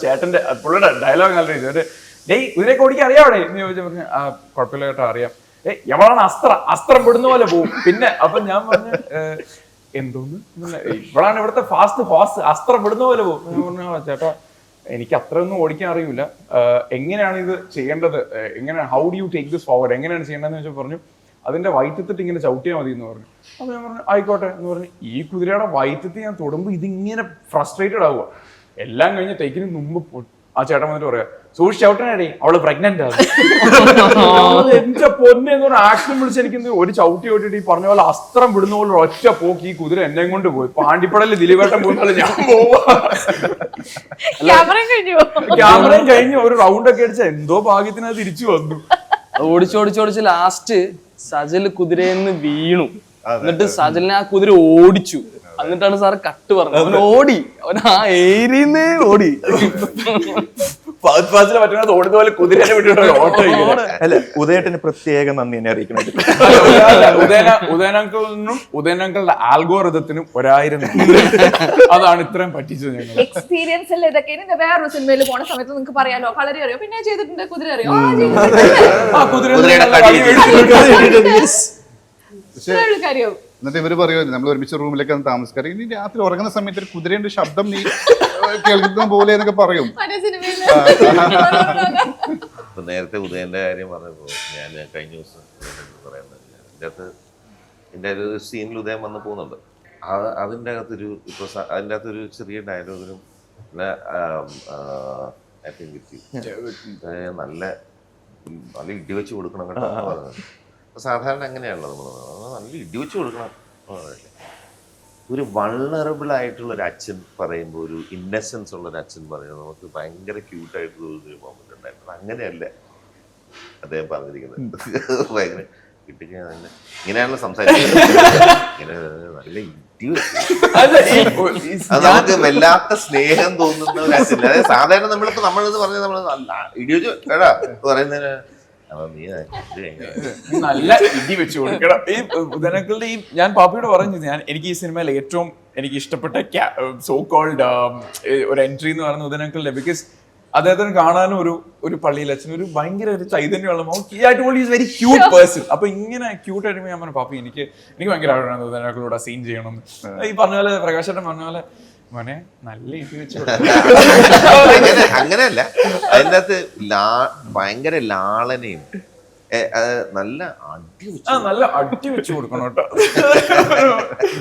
ചേട്ടന്റെ പുള്ളിയുടെ ഡയലോഗ് നല്ല രീതി, ഡേയ് കുതിരയൊക്കെ ഓടിക്കാൻ അറിയാവിടെ എന്ന് ചോദിച്ചാൽ പറഞ്ഞു, ആ കുഴപ്പമില്ല കേട്ടോ അറിയാം. എവളാണ് അസ്ത്രം വിടുന്ന പോലെ പോകും. പിന്നെ അപ്പൊ ഞാൻ പറഞ്ഞു എന്തോന്ന്, ഇവളാണ് ഇവിടുത്തെ ഫാസ്റ്റ് ഹോസ്, അസ്ത്രം വിടുന്ന പോലെ പോകും. ഞാൻ പറഞ്ഞു ചേട്ടാ എനിക്ക് അത്രയൊന്നും ഓടിക്കാൻ അറിയില്ല, എങ്ങനെയാണ് ഇത് ചെയ്യേണ്ടത്, എങ്ങനെയാണ്, how do you take this forward, എങ്ങനെയാണ് ചെയ്യേണ്ടതെന്ന് വെച്ചാൽ പറഞ്ഞു അതിന്റെ വയറ്റത്തിട്ട് ഇങ്ങനെ ചവിട്ടിയാൽ മതി എന്ന് പറഞ്ഞു. അപ്പൊ ഞാൻ പറഞ്ഞു ആയിക്കോട്ടെ എന്ന് പറഞ്ഞു. ഈ കുതിരയുടെ വയറ്റത്ത് ഞാൻ തൊടുമ്പോൾ ഇതിങ്ങനെ ഫ്രസ്ട്രേറ്റഡ് ആവുക. എല്ലാം കഴിഞ്ഞ് ടേക്കിന് മുമ്പ് ആ ചേട്ടൻ വന്നിട്ട് പറയാ, സൂക്ഷിച്ച് ചവിട്ടണേ, അവള് പ്രഗ്നന്റ് ആണ്. എന്റെ പൊന്നെ എന്ന് പറഞ്ഞ ആക്ഷൻ വിളിച്ച് എനിക്ക് ഒരു ചവിട്ടി ഓട്ടിട്ട് ഈ പറഞ്ഞ പോലെ അസ്ത്രം വിടുന്ന പോലെ ഒറ്റ പോക്ക് ഈ കുതിര എന്നെ കൊണ്ട് പോയി. പാണ്ടിപ്പടലിൽ ദിലീപേട്ടൻ പോകുന്ന ഞാൻ പോവാ. ക്യാമറയും കഴിഞ്ഞു ഒരു റൗണ്ട് ഒക്കെ അടിച്ച എന്തോ ഭാഗ്യത്തിന് അത് തിരിച്ചു വന്നു. ഓടിച്ചോടിച്ചോടിച്ച് ലാസ്റ്റ് സജൽ കുതിരയെന്ന് വീണു. എന്നിട്ട് സജലിനെ ആ കുതിര ഓടിച്ചു. എന്നിട്ടാണ് സാർ കട്ട് പറഞ്ഞത്. അവൻ ഓടി, അവൻ ആ ഏരിയന്നേ ഓടി. പറ്റുന്നത് ഓടുന്ന പോലെ കുതിരനെ വിട്ടിട്ട് ഓട്ടോ. അല്ല, ഉദയേട്ടന് പ്രത്യേക നന്ദി എന്നെ അറിയിക്കണം. ഉദയനങ്കളിനും ഉദയനങ്കളുടെ ആൽഗോറിതത്തിനും 1000 അതാണ് ഇത്രയും പറ്റിച്ചത്. ഞങ്ങൾ എക്സ്പീരിയൻസ് അല്ലേ ഇതൊക്കെ. ഇനി വേറൊരു സിനിമയിൽ പോണ സമയത്ത് നിങ്ങൾക്ക് പറയാലോ, കളരി അറിയോ, പിന്നെ ചെയ്തിട്ടുണ്ട്, കുതിര അറിയോ, കാര്യം. എന്നിട്ട് ഇവര് പറയുമല്ലോ, നമ്മൾ ഒരുമിച്ച് റൂമിലേക്ക് താമസിക്കാറ്, ഇനി രാത്രി ഉറങ്ങുന്ന സമയത്ത് ഒരു കുതിരയുടെ ശബ്ദം നീ കേൾക്കുന്ന പോലെ എന്നൊക്കെ പറയും. നേരത്തെ ഉദയന്റെ കാര്യം പറഞ്ഞപ്പോ ഞാൻ കഴിഞ്ഞ ദിവസം പറയുന്നത്, ഇതിൻ്റെ ഒരു സീനിൽ ഉദയം വന്ന് പോകുന്നുണ്ട്. അതിൻ്റെ അകത്തൊരു അതിൻ്റെ അകത്തൊരു ചെറിയ ഡയലോഗിനും ഐ തിങ്ക് നല്ല ഇടിവെച്ച് കൊടുക്കണം കേട്ടോ പറഞ്ഞത്. സാധാരണ അങ്ങനെയാണല്ലോ നമ്മൾ നല്ല ഇടിവെച്ച് കൊടുക്കണം. ഒരു വൾണറബിൾ ആയിട്ടുള്ള ഒരു അച്ഛൻ പറയുമ്പോൾ, ഒരു ഇന്നസെൻസ് ഉള്ള ഒരു അച്ഛൻ പറയുന്നത് നമുക്ക് ഭയങ്കര ക്യൂട്ടായിട്ടുള്ള ഒരു മൊമെന്റ് ഉണ്ടായിരുന്നു. അങ്ങനെയല്ല അദ്ദേഹം പറഞ്ഞിരിക്കുന്നത്. ഭയങ്കര കിട്ടിക്കാൻ തന്നെ ഇങ്ങനെയാണല്ലോ സംസാരിക്കുന്നത്. ഇങ്ങനെ നല്ല നമുക്ക് വല്ലാത്ത സ്നേഹം തോന്നുന്ന ഒരു അച്ഛൻ. അതായത് സാധാരണ നമ്മളിത് പറഞ്ഞ നമ്മൾ ഇടിവെച്ച് എടാ പറയുന്നതിന് നല്ല ഇടി വെച്ച് കൊടുക്കണം. ഈ ഉദയനക്കളുടെ ഈ ഞാൻ പാപ്പിയോട് പറഞ്ഞു, എനിക്ക് ഈ സിനിമയിൽ ഏറ്റവും എനിക്ക് ഇഷ്ടപ്പെട്ട സോ കോൾഡ് ഒരു എൻട്രി എന്ന് പറയുന്നത് ഉദയനക്കളുടെ. ബിക്കോസ് അദ്ദേഹത്തിന് കാണാനും ഒരു പള്ളിയിൽ അച്ഛൻ ഒരു ഭയങ്കര ഒരു ചൈതന്യമുള്ള വെരി ക്യൂട്ട് പേഴ്സൺ. അപ്പൊ ഇങ്ങനെ ക്യൂട്ട് ആയിട്ട് ഞാൻ പറഞ്ഞു, പാപ്പി എനിക്ക് ഭയങ്കര ആഗ്രഹമാണ് ഉദയനക്കളോട് സീൻ ചെയ്യണം. ഈ പറഞ്ഞ പോലെ പ്രകാശേട്ടൻ പറഞ്ഞ പോലെ മോനെ നല്ല ഇടി വെച്ച് അങ്ങനെയല്ല, അതിൻ്റെ അകത്ത് ഭയങ്കര ലാളനയും നല്ല അടി വെച്ച് കൊടുക്കണം കേട്ടോ.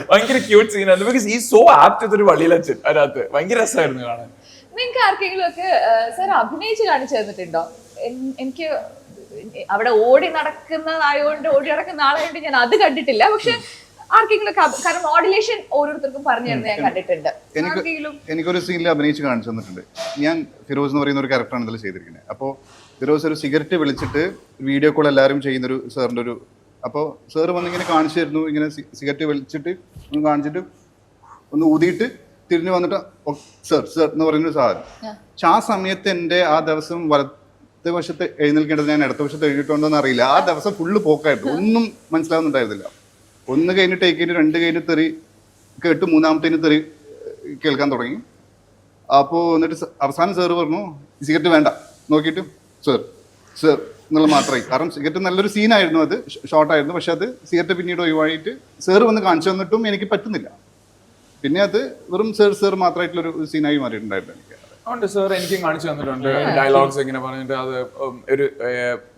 ഭയങ്കര ക്യൂട്ട് സീനായിരുന്നു. ബിക്കോസ് ഈ സോ ആപ്റ്റ് ഒരു വള്ളിയിലച്ഛൻ അതിനകത്ത് ഭയങ്കര രസമായിരുന്നു കാണാൻ. നിങ്ങൾക്ക് ആർക്കെങ്കിലും ഒക്കെ സാർ അഭിനയിച്ച് കാണിച്ചു തന്നിട്ടുണ്ടോ? എനിക്ക് അവിടെ ഓടി നടക്കുന്നതായോണ്ട് ഓടി നടക്കുന്ന ആളായോണ്ട് ഞാൻ അത് കണ്ടിട്ടില്ല. പക്ഷെ ആർക്കെങ്കിലും കാരണം മോഡുലേഷൻ ഓരോരുത്തർക്കും പറഞ്ഞു തരുന്നത് ഞാൻ കണ്ടിട്ടുണ്ട്. എനിക്കൊരു സീനിൽ അഭിനയിച്ച് കാണിച്ചു തന്നിട്ടുണ്ട്. ഞാൻ ഫിറോസ് എന്ന് പറയുന്ന ഒരു ക്യാരക്ടറാണ് ഇതിൽ ചെയ്തിരിക്കുന്നത്. അപ്പോൾ ഫിറോസ് ഒരു സിഗരറ്റ് വിളിച്ചിട്ട് വീഡിയോ കോൾ എല്ലാവരും ചെയ്യുന്നൊരു സാറിൻ്റെ ഒരു, അപ്പോൾ സാറ് വന്നിങ്ങനെ കാണിച്ചു തരുന്നു, ഇങ്ങനെ സിഗരറ്റ് വലിച്ചിട്ട് കാണിച്ചിട്ട് ഒന്ന് ഊതിയിട്ട് തിരിഞ്ഞു വന്നിട്ട് സർ സർ എന്ന് പറയുന്നൊരു സാധനം. പക്ഷെ ആ സമയത്ത് എൻ്റെ ആ ദിവസം വലത്തെ വശത്ത് എഴുന്നേൽക്കേണ്ടത് ഞാൻ ഇടത്ത വശത്ത് എഴുതിയിട്ടുണ്ടോ എന്ന് അറിയില്ല. ആ ദിവസം ഫുള്ള് പോക്കായിരുന്നു, ഒന്നും മനസ്സിലാവുന്നുണ്ടായിരുന്നില്ല. ഒന്ന് കഴിഞ്ഞ് ടേക്ക് കഴിഞ്ഞ് 2 കഴിഞ്ഞ് തെറി കേട്ട് 3-ാമത്തേന് തെറി കേൾക്കാൻ തുടങ്ങി. അപ്പോൾ എന്നിട്ട് അവസാനം സാറ് പറഞ്ഞു സിഗരറ്റ് വേണ്ട, നോക്കിയിട്ട് സർ സർ എന്നുള്ള മാത്രമായി. കാരണം സിഗരറ്റ് നല്ലൊരു സീനായിരുന്നു, അത് ഷോർട്ടായിരുന്നു. പക്ഷെ അത് സിഗരറ്റ് പിന്നീട് ഒഴിവായിട്ട് സാറ് വന്ന് കാണിച്ചു തന്നിട്ടും എനിക്ക് പറ്റുന്നില്ല. പിന്നെ അത് വെറും സർ മാത്രമായിട്ടുള്ളൊരു സീനായി മാറിയിട്ടുണ്ടായിരുന്നു എനിക്ക്. ഉണ്ട് സാർ, എനിക്കും കാണിച്ചു തന്നിട്ടുണ്ട് ഡയലോഗ്സ് ഇങ്ങനെ പറഞ്ഞിട്ട്. അത് ഒരു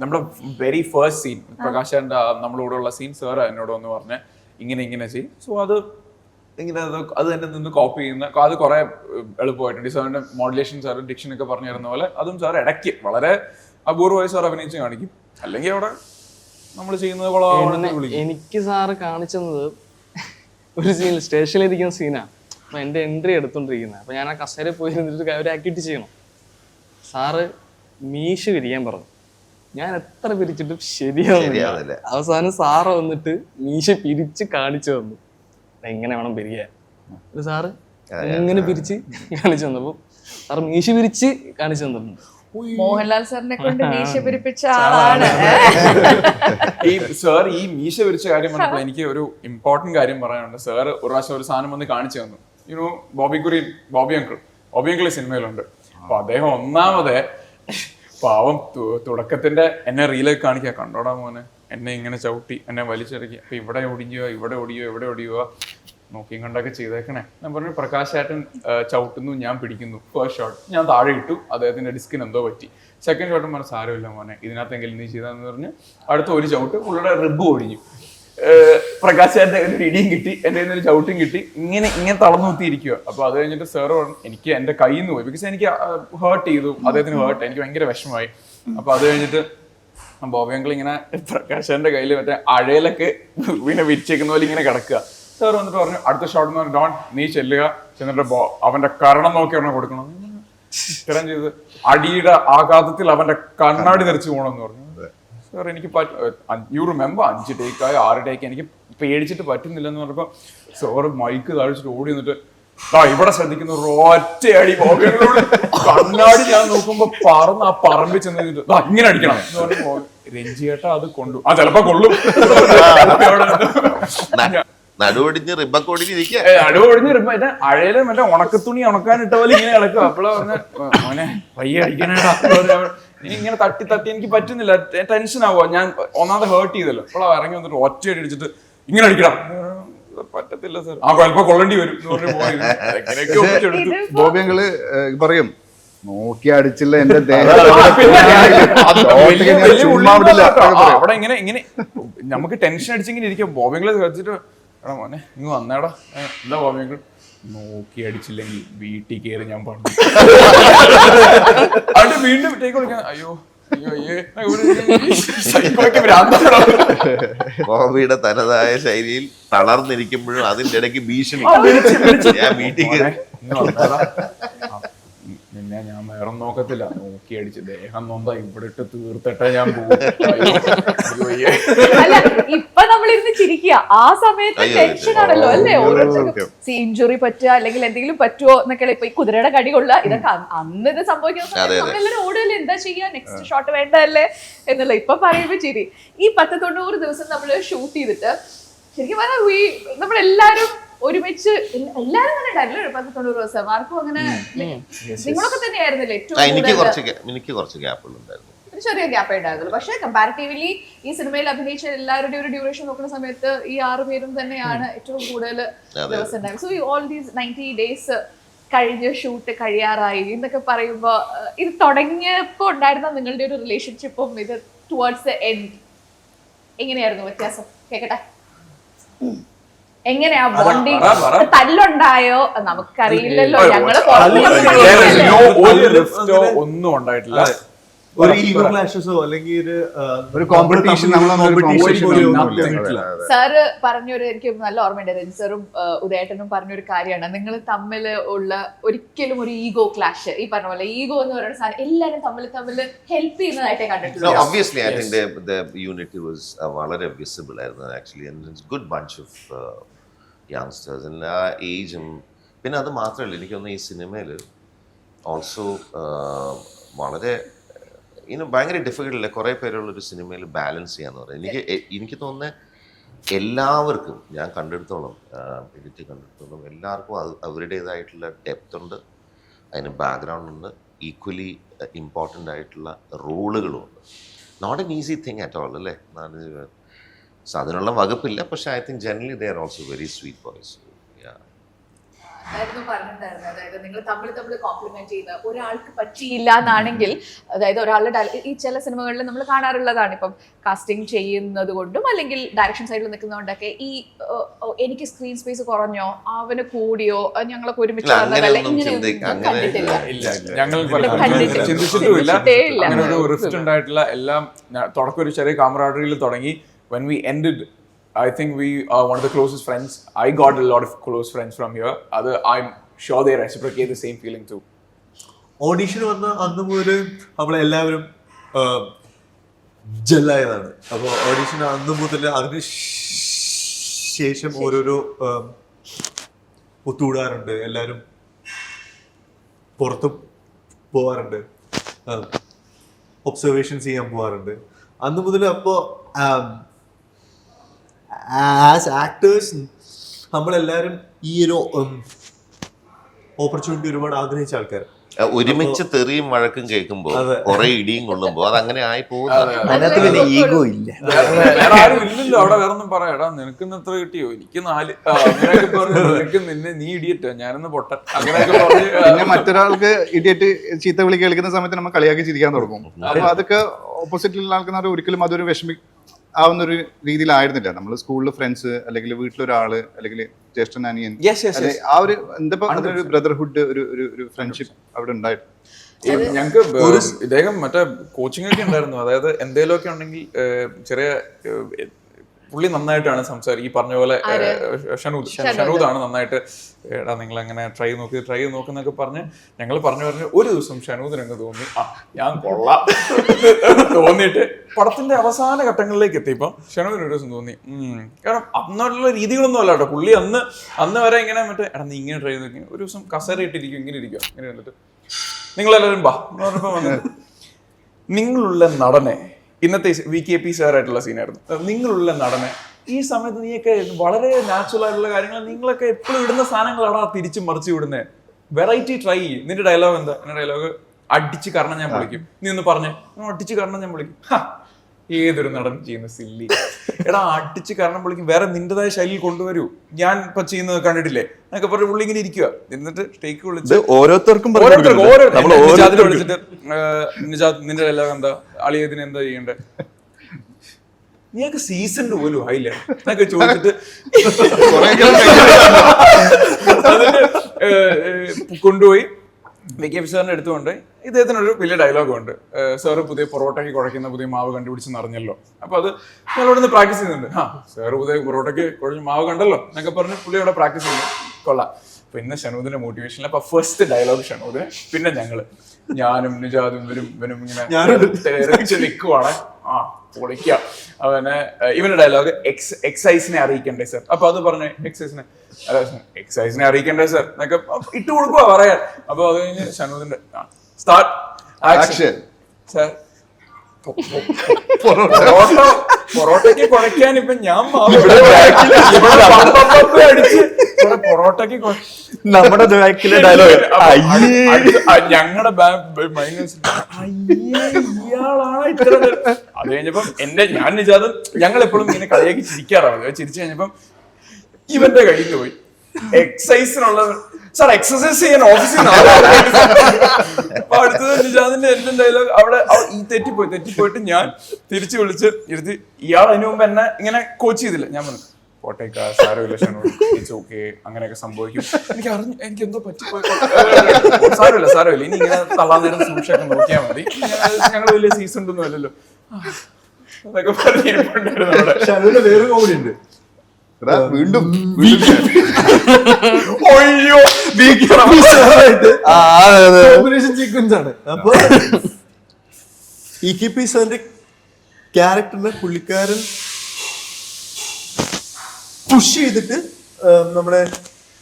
നമ്മുടെ വെരി ഫസ്റ്റ് സീൻ പ്രകാശന്റെ നമ്മളോട് ഉള്ള സീൻ സാർ എന്നോട് ഒന്ന് പറഞ്ഞ് ഇങ്ങനെ ചെയ്യും. സോ അത് ഇങ്ങനെ അത് തന്നെ നിന്ന് കോപ്പി ചെയ്യുന്ന അത് കുറെ എളുപ്പമായിട്ടുണ്ട്. സാറിന്റെ മോഡുലേഷൻ സാർ ഡിക്ഷൻ ഒക്കെ പറഞ്ഞു തരുന്ന പോലെ അതും സാർ ഇടയ്ക്ക് വളരെ അപൂർവമായി സാർ അഭിനയിച്ച് കാണിക്കും. അല്ലെങ്കിൽ അവിടെ നമ്മൾ ചെയ്യുന്നത് എനിക്ക് സാറ് കാണിച്ചത് ഒരു സീനിൽ സ്റ്റേഷനിലിരിക്കുന്ന സീനാണ്. അപ്പൊ എന്റെ എൻട്രി എടുത്തോണ്ടിരിക്കുന്നത്. അപ്പൊ ഞാൻ ആ കസേരയിൽ പോയി ഇരുന്നിട്ട് ഒരു ആക്ടിവിറ്റി ചെയ്യണം. സാറ് മീശ വിരിയാൻ പറഞ്ഞു. ഞാൻ എത്ര പിരിച്ചിട്ടും ശരിയാവുന്നില്ല. അവസാനം സാറ് വന്നിട്ട് മീശ പിരിച്ച് കാണിച്ചു തന്നു, എങ്ങനെ വേണം പിരിയാൻ. സാറ് എങ്ങനെ പിരിച്ച് കാണിച്ചു തന്നപ്പോ സാറ് മീശ പിരിച്ച് കാണിച്ചു തന്നിട്ടുണ്ട്. മോഹൻലാൽ സാറിനെ കൊണ്ട് മീശ പിരിപ്പിച്ച ആളാണ് ഈ സാർ. ഈ മീശ പിരിച്ച കാര്യം പറഞ്ഞപ്പോൾ എനിക്ക് ഒരു ഇമ്പോർട്ടന്റ് കാര്യം പറയാനുണ്ട്. സാർ ഒരു പ്രാവശ്യം ഒരു സാധനം വന്ന് കാണിച്ചു തന്നു. യുനോ ബോബി അങ്കിൾ സിനിമയിലുണ്ട്. അപ്പൊ അദ്ദേഹം ഒന്നാമത് പാവം തുടക്കത്തിന്റെ എന്നെ റീലേക്ക് കാണിക്കുക, കണ്ടോടാ മോനെ എന്നെ ഇങ്ങനെ ചവിട്ടി എന്നെ വലിച്ചിറക്കി, അപ്പൊ ഇവിടെ ഒടിയോ നോക്കിയും കണ്ടൊക്കെ ചെയ്തേക്കണേ. ഞാൻ പറഞ്ഞു പ്രകാശേട്ടൻ ചവിട്ടുന്നു, ഞാൻ പിടിക്കുന്നു. ഫസ്റ്റ് ഷോട്ട് ഞാൻ താഴെ ഇട്ടു, അദ്ദേഹത്തിന്റെ ഡിസ്കിന് എന്തോ പറ്റി. സെക്കൻഡ് ഷോട്ടും പറഞ്ഞു സാരമില്ല മോനെ, ഇതിനകത്തെങ്കിലും നീ ചെയ്താന്ന് പറഞ്ഞ് അടുത്ത ഒരു ചവിട്ട് പുള്ളിയുടെ റിബ് ഒടിഞ്ഞു. പ്രകാശേട്ടൻ ഒരു ഇടിയും കിട്ടി, എൻ്റെ ഒരു ചവിട്ടും കിട്ടി. ഇങ്ങനെ തളർന്നു കുത്തിയിരിക്കുക. അപ്പൊ അത് കഴിഞ്ഞിട്ട് സാറ് പറഞ്ഞു എനിക്ക് എന്റെ കയ്യിൽ നിന്ന് പോയി, ബിക്കോസ് എനിക്ക് ഹേർട്ട് ചെയ്തു, അദ്ദേഹത്തിന് ഹേർട്ട്, എനിക്ക് ഭയങ്കര വിഷമമായി. അപ്പൊ അത് കഴിഞ്ഞിട്ട് ബോബി അങ്കിൾ ഇങ്ങനെ പ്രകാശേട്ടന്റെ കയ്യിൽ മറ്റേ അഴയിലൊക്കെ ഇങ്ങനെ വിരിച്ചേക്കുന്ന പോലെ ഇങ്ങനെ കിടക്കുക. സാർ വന്നിട്ട് പറഞ്ഞു അടുത്ത ഷോട്ട് എന്ന് പറഞ്ഞു ഡോൺ നീ ചെല്ലുക, ചെന്നിട്ട് അവന്റെ കരണം നോക്കി ഒരെണ്ണം കൊടുക്കണം. ഇത്തരം ചെയ്ത് അടിയുടെ ആഘാതത്തിൽ അവന്റെ കണ്ണാടി തെറിച്ച് പോകണമെന്ന് പറഞ്ഞു. സാർ എനിക്ക് യു റിമെമ്പർ 5 ടേക്കായി 6 ടേക്ക് എനിക്ക് പേടിച്ചിട്ട് പറ്റുന്നില്ലെന്ന് പറഞ്ഞപ്പോ സാറ് മൈക്ക് താഴ്ചിട്ട് ഓടി വന്നിട്ട് ഇവിടെ ശ്രദ്ധിക്കുന്ന ഒറ്റയടി ബോബിയോട് കണ്ണാടി ഞാൻ നോക്കുമ്പോ പറന്ന് ആ പറമ്പിൽ ചെന്ന് ഇങ്ങനെ അടിക്കണം എന്ന് പറഞ്ഞപ്പോ രഞ്ജിയേട്ടാ അത് കൊണ്ടു ചിലപ്പോ കൊള്ളും. നടുവൊടിഞ്ഞ് റിബൊടിഞ്ഞ് മറ്റേ അഴയില് മറ്റേ ഉണക്കത്തുണി ഉണക്കാനിട്ട പോലെ ഇങ്ങനെ കിടക്കും. അപ്പോഴാ പറഞ്ഞ മോനെ പയ്യെ അടിക്കാനാടാ, നീ ഇങ്ങനെ തട്ടി എനിക്ക് പറ്റുന്നില്ല, ടെൻഷൻ ആവുക, ഞാൻ ഒന്നാമത് ഹേർട്ട് ചെയ്തല്ലോ. അപ്പോഴാ ഇറങ്ങി വന്നിട്ട് ഒറ്റയടി അടിച്ചിട്ട് ഇങ്ങനെ അടിക്കണം. പറ്റത്തില്ല സാർ, ആ ചിലപ്പോ കൊള്ളേണ്ടി വരും. ബോബി അങ്കിള് പറയും നോക്കി അടിച്ചില്ല എന്റെ അവിടെ ഇങ്ങനെ നമുക്ക് ടെൻഷൻ അടിച്ചിങ്ങനെ ഇരിക്കും. ബോബിങ്ങളെ വെച്ചിട്ട് എടാ മോനെ നീ വന്നേടാ, എന്താ ബോബിങ്ങൾ നോക്കി അടിച്ചില്ലെങ്കിൽ വീട്ടിൽ കയറി ഞാൻ പറഞ്ഞു. അത് വീണ്ടും ടേക്ക് കൊടുക്കാൻ അയ്യോ ബോബിയുടെ തനതായ ശൈലിയിൽ തളർന്നിരിക്കുമ്പോഴും അതിന്റെ ഇടയ്ക്ക് ഭീഷണി. ഞാൻ വീട്ടിൽ പിന്നെ ഞാൻ വേറെ നോക്കത്തില്ല, നോക്കി അടിച്ച് ദേഹം നൊന്താ ഇവിടെ ഇട്ട് തീർത്തിട്ടേ ഞാൻ പോകും. ഇപ്പൊ നമ്മളിരുന്ന് ചിരിക്കുക, ആ സമയത്ത് ടെൻഷൻ ആണല്ലോ അല്ലേ. ഓരോരുത്തർക്കും ഇഞ്ചുറി പറ്റുക അല്ലെങ്കിൽ എന്തെങ്കിലും പറ്റുമോ എന്നൊക്കെ. ഇപ്പൊ ഈ കുതിരയുടെ കടി കൊള്ളുക, ഇതൊക്കെ അന്ന് ഇത് സംഭവിക്കുന്ന സമയത്ത് നമ്മളെല്ലാവരും ഓടുകയല്ലേ, എന്താ ചെയ്യാ, നെക്സ്റ്റ് ഷോട്ട് വേണ്ടതല്ലേ എന്നുള്ള. ഇപ്പൊ പറയുമ്പോ ചിരി. ഈ 10-90 ദിവസം നമ്മൾ ഷൂട്ട് ചെയ്തിട്ട് ശരിക്കും പറഞ്ഞാൽ നമ്മളെല്ലാരും ഒരുമിച്ച് എല്ലാരും തന്നെ ഉണ്ടായിരുന്നല്ലോ 10-90 ദിവസം. ആർക്കും അങ്ങനെ നിങ്ങളൊക്കെ തന്നെയായിരുന്നില്ലേ ഏറ്റവും എനിക്ക് കുറച്ച് ഗ്യാപ്പുകൾ ഉണ്ടായിരുന്നു, ഒരു ചെറിയ ഗ്യാപ്പ് ഉണ്ടായിരുന്നുള്ളൂ. പക്ഷെ കമ്പാരിറ്റീവ്ലി ഈ സിനിമയിൽ അഭിനയിച്ച എല്ലാവരുടെയും ഒരു ഡ്യൂറേഷൻ നോക്കുന്ന സമയത്ത് ഈ 6 പേരും തന്നെയാണ് ഏറ്റവും കൂടുതൽ ദിവസം ഉണ്ടായിരുന്നത്. സോ ഓൾ ദീസ് 90 ഡേയ്സ് കഴിഞ്ഞ് ഷൂട്ട് കഴിയാറായി എന്നൊക്കെ പറയുമ്പോ ഇത് തുടങ്ങിയപ്പോ ഉണ്ടായിരുന്ന നിങ്ങളുടെ ഒരു റിലേഷൻഷിപ്പും ഇത് ടുവേർഡ്സ് ദ എൻഡ് എങ്ങനെയായിരുന്നു വ്യത്യാസം? കേക്കട്ടെ, എങ്ങനെയാ ബോണ്ടിങ്? തല്ലുണ്ടായോ? നമുക്കറിയില്ലല്ലോ, ഞങ്ങള് ഒന്നും ഉണ്ടായിട്ടില്ല. ഒരു ഈഗോ ക്ലാഷസോ അല്ലെങ്കിൽ ഒരു കോമ്പറ്റീഷൻ സാറ് പറഞ്ഞൊരു, എനിക്ക് നല്ല ഓർമ്മയുണ്ട്, രഞ്ജിസറും ഉദയേട്ടനും പറഞ്ഞൊരു കാര്യമാണ്, നിങ്ങൾ തമ്മിൽ ഉള്ള ഒരിക്കലും ഒരു ഈഗോ ക്ലാഷ്, ഈ പറഞ്ഞ പോലെ ഈഗോ എന്ന് പറയുന്ന സാധനം എല്ലാവരും തമ്മിൽ ഹെൽപ്പ് ചെയ്യുന്നതായിട്ടേ കണ്ടിട്ടുള്ളൂ. Obviously, I think the unity was വളരെ വിസിബിൾ ആയിരുന്നു actually, and it's good bunch of യങ്സ്റ്റേഴ്സിൻ്റെ ആ ഏജും, പിന്നെ അത് മാത്രമല്ല എനിക്കൊന്ന് ഈ സിനിമയിൽ ഓൾസോ വളരെ ഭയങ്കര ഡിഫിക്കൽട്ടില്ല കുറേ പേരുള്ളൊരു സിനിമയിൽ ബാലൻസ് ചെയ്യാന്ന് പറയുന്നത്. എനിക്ക് തോന്നുന്നത് എല്ലാവർക്കും, ഞാൻ കണ്ടെടുത്തോളം എഡിറ്റ് കണ്ടെടുത്തോളം എല്ലാവർക്കും അവരുടേതായിട്ടുള്ള ഡെപ്ത് ഉണ്ട്, അതിന് ബാക്ക്ഗ്രൗണ്ട് ഉണ്ട്, ഈക്വലി ഇമ്പോർട്ടൻ്റ് ആയിട്ടുള്ള റോളുകളുമുണ്ട്. Not an easy thing at all അല്ലേ. സോ അതിനുള്ള വകുപ്പില്ല, പക്ഷേ I think generally they are also very sweet boys. അതായിരുന്നു പറഞ്ഞിട്ടുണ്ടായിരുന്നത്. അതായത് നിങ്ങൾ തമ്മിൽ കോംപ്ലിമെന്റ് ചെയ്യുന്ന ഒരാൾക്ക് പറ്റിയില്ല എന്നാണെങ്കിൽ, അതായത് ഒരാളുടെ ഈ ചില സിനിമകളിൽ നമ്മൾ കാണാറുള്ളതാണ്, ഇപ്പം കാസ്റ്റിംഗ് ചെയ്യുന്നത് കൊണ്ടും അല്ലെങ്കിൽ ഡയറക്ഷൻ സൈഡിൽ നിൽക്കുന്നതുകൊണ്ടൊക്കെ ഈ എനിക്ക് സ്ക്രീൻ സ്പേസ് കുറഞ്ഞോ അവന് കൂടിയോ ഞങ്ങളൊക്കെ ഒരുമിച്ച് ഞങ്ങൾ ചിന്തിച്ചിട്ടുമില്ല. അങ്ങനെ ഒരു റിഫ്റ്റ് ഉണ്ടായിട്ടില്ല. എല്ലാം തുടക്കം ഒരു ചെറിയ കാമറാഡറിയിൽ തുടങ്ങി. when we ended, I think we are one of the closest friends. I got a lot of close friends from here. I'm sure they reciprocate the same feeling too. Audition വന്ന അന്ന് മുതൽ നമ്മളെല്ലാവരും ജെല്ലായതാണ്. അപ്പോൾ ഓഡീഷൻ അന്ന് മുതൽ അതിന് ശേഷം ഓരോരോ ഒത്തുകൂടാറുണ്ട്, എല്ലാവരും പുറത്ത് പോവാറുണ്ട്, ഒബ്സർവേഷൻസ് ചെയ്യാൻ പോവാറുണ്ട് അന്ന് മുതൽ. അപ്പോൾ ആസ് ആക്ടേഴ്സ് നമ്മളെല്ലാവരും ഈ ഒരു ഓപ്പർച്യൂണിറ്റി ഒരുപാട് ആഗ്രഹിച്ച ആൾക്കാർ. ഒരുമിച്ച് തെറിയും വഴക്കും കേൾക്കുമ്പോൾ കുറെ ഇടിയും കൊള്ളുമ്പോൾ അതങ്ങനെ ആയി പോകുന്നു. അതിനകത്ത് പിന്നെ ഈഗോ ഇല്ല, വേറെ ആരും ഇല്ലല്ലോ അവിടെ. വേറെ ഒന്നും പറയാടാ, നിനക്ക് എത്ര കിട്ടിയോ, എനിക്ക് 4, അങ്ങനെയൊക്കെ പറഞ്ഞു. നിനക്ക് നിന്നെ നീ ഇടിയട്ടോ, ഞാനൊന്ന് പൊട്ടൻ, അങ്ങനെയൊക്കെ പറഞ്ഞു. പിന്നെ മറ്റൊരാൾക്ക് ഇടിയിട്ട് ചീത്ത വിളി കേൾക്കുന്ന സമയത്ത് നമ്മൾ കളിയാക്കി ചിരിക്കാൻ തുടങ്ങും. അപ്പൊ അതൊക്കെ ഓപ്പോസിറ്റിലുള്ള ആൾക്കാർ ഒരിക്കലും അതൊരു ആവുന്ന ഒരു രീതിയിലായിരുന്നില്ല. നമ്മൾ സ്കൂളിൽ ഫ്രണ്ട്സ്, അല്ലെങ്കിൽ വീട്ടിലൊരാള്, അല്ലെങ്കിൽ ജ്യേഷ്ഠൻ അനിയൻ, ആ ഒരു എന്താ ഒരു ബ്രദർഹുഡ്, ഒരു ഫ്രണ്ട്ഷിപ്പ് അവിടെ ഉണ്ടായിരുന്നു. ഞങ്ങക്ക് ഇദ്ദേഹം മറ്റേ കോച്ചിങ് ഒക്കെ ഉണ്ടായിരുന്നു. അതായത് എന്തെങ്കിലുമൊക്കെ ഉണ്ടെങ്കിൽ ചെറിയ പുള്ളി നന്നായിട്ടാണ് സംസാരിക്കും. ഈ പറഞ്ഞ പോലെ ഷനൂദാണ് നന്നായിട്ട്, എടാ നിങ്ങൾ അങ്ങനെ ട്രൈ നോക്കുന്നൊക്കെ പറഞ്ഞ് ഞങ്ങൾ പറഞ്ഞു ഒരു ദിവസം ഷനൂദിനങ്ങ് തോന്നി ഞാൻ കൊള്ളാം തോന്നിയിട്ട് പടത്തിന്റെ അവസാന ഘട്ടങ്ങളിലേക്ക് എത്തിയപ്പം ഷനൂദിന് ഒരു ദിവസം തോന്നി. കാരണം അന്നുള്ള രീതികളൊന്നും അല്ല കേട്ടോ. പുള്ളി അന്ന് വരെ ഇങ്ങനെ മറ്റേ എടാ നീ ഇങ്ങനെ ട്രൈ നോക്കി, ഒരു ദിവസം കസേര ഇട്ടിരിക്കും, ഇങ്ങനെ ഇരിക്കുക, ഇങ്ങനെ വന്നിട്ട് നിങ്ങളെല്ലാവരും ബാ എന്ന് പറഞ്ഞപ്പോൾ വന്നിട്ട് നിങ്ങളുള്ള നടനെ, ഇന്നത്തെ VKP സാറായിട്ടുള്ള സീനായിരുന്നു, നിങ്ങളുള്ള നടനെ ഈ സമയത്ത് നീയൊക്കെ വളരെ നാച്ചുറൽ ആയിട്ടുള്ള കാര്യങ്ങൾ നിങ്ങളൊക്കെ എപ്പോഴും ഇടുന്ന സാധനങ്ങളാടാ തിരിച്ചും മറിച്ച് വിടുന്നത്. വെറൈറ്റി ട്രൈ ചെയ്യും. നിന്റെ ഡയലോഗ് എന്താ? എന്റെ ഡയലോഗ് അടിച്ച് കാരണം ഞാൻ വിളിക്കും. നീ ഒന്ന് പറഞ്ഞേ. അടിച്ച് കാരണം ഞാൻ വിളിക്കും. ഏതൊരു നടൻ ചെയ്യുന്ന സില്ലി. എടാ അടിച്ച് കാരണം വിളിക്കും, വേറെ നിന്റേതായ ശൈലിയിൽ കൊണ്ടുവരൂ, ഞാൻ ഇപ്പൊ ചെയ്യുന്നത് കണ്ടിട്ടില്ലേ എന്നൊക്കെ പറഞ്ഞ് പുള്ളി ഇങ്ങനെ ഇരിക്കുക. എന്നിട്ട് സ്റ്റേക്ക് വിളിച്ച് ഓരോരുത്തർക്കും വിളിച്ചിട്ട് നിന്റെ ഡയലോഗ് എന്താ, അളിയതിന് എന്താ ചെയ്യണ്ടേ, നീയൊക്കെ സീസൺ പോലും ആയില്ല എന്നൊക്കെ ചോദിച്ചിട്ട് കൊണ്ടുപോയി VKP സാറിന്റെ എടുത്തുകൊണ്ട് ഇദ്ദേഹത്തിനൊരു വലിയ ഡയലോഗുണ്ട്. സാറ് പുതിയ പൊറോട്ടയ്ക്ക് കുഴയ്ക്കുന്ന പുതിയ മാവ് കണ്ടുപിടിച്ചെന്ന് അറിഞ്ഞല്ലോ, അപ്പൊ അത് ഞങ്ങളോട് നിന്ന് പ്രാക്ടീസ് ചെയ്യുന്നുണ്ട്. സാറ് പുതിയ പൊറോട്ടയ്ക്ക് കുഴഞ്ഞ മാവ് കണ്ടല്ലോ എന്നൊക്കെ പറഞ്ഞ് പുള്ളി അവിടെ പ്രാക്ടീസ് ചെയ്യുന്നു. കൊള്ളാം. പിന്നെ ഷനൂദിന്റെ മോട്ടിവേഷനിൽ അപ്പൊ ഫസ്റ്റ് ഡയലോഗ് ഷനൂദിന്, പിന്നെ ഞാനും നിജാദും ഇവനും ഇങ്ങനെ നിൽക്കുവാണ്. പൊളിക്ക അവനെ. ഇവന്റെ ഡയലോഗ് എക്സൈസിനെ അറിയിക്കണ്ടേ സർ. അപ്പൊ അത് പറഞ്ഞ എക്സൈസിനെ അറിയിക്കണ്ടേ സർ എന്നൊക്കെ ഇട്ട് കൊടുക്കുക പറയാൻ. അപ്പൊ അത് കഴിഞ്ഞ് ഷനൂദിന്റെ സ്റ്റാർട്ട് ആക്ഷൻ. സർ പൊറോട്ടയ്ക്ക് കുഴയ്ക്കാൻ ഇപ്പൊ ഞാൻ അടിച്ച് പൊറോട്ടയ്ക്ക് നമ്മുടെ ഡയലോഗ് ഞങ്ങളുടെ ഇയാളാണ് ഇത്ര. അത് കഴിഞ്ഞപ്പം ഞാൻ നിജാദും ഞങ്ങൾ എപ്പോഴും ഇങ്ങനെ കളിയാക്കി ചിരിക്കാറാണ്. ചിരിച്ചു കഴിഞ്ഞപ്പം ഇവന്റെ കയ്യിൽ പോയി എക്സസൈസിനുള്ള സാർ എക്സസൈസ് ചെയ്യാൻ ഓഫീസിൽ അപ്പൊ അടുത്തത് നിജാദിന്റെ എന്റെ ഡയലോഗ് അവിടെ ഈ തെറ്റിപ്പോയിട്ട് ഞാൻ തിരിച്ചു വിളിച്ച് ഇരുത്തി. ഇയാൾ അതിനു മുമ്പ് എന്നെ ഇങ്ങനെ കോച്ച് ചെയ്തില്ല. ഞാൻ പറഞ്ഞു പോട്ടേക്ക സാരമില്ല ഓക്കെ അങ്ങനെയൊക്കെ സംഭവിക്കും, എനിക്ക് എന്തോ പറ്റിപ്പോയി, സാരമില്ല ഇനി ഇങ്ങനെ തള്ളാൻ നേരം സൂക്ഷിച്ചൊക്കെ നോക്കിയാൽ മതി, ഞങ്ങൾ വലിയ സീസൺ ഒന്നും അല്ലല്ലോ എന്നൊക്കെ പറഞ്ഞിട്ടുണ്ടായിരുന്നു. വേറെ കോമഡി ഉണ്ട് വീണ്ടും സീക്വൻസ് ആണ്. അപ്പൊ VKP സാറിന്റെ ക്യാരക്ടറിനെ പുള്ളിക്കാരൻ പുഷ് ചെയ്തിട്ട് നമ്മുടെ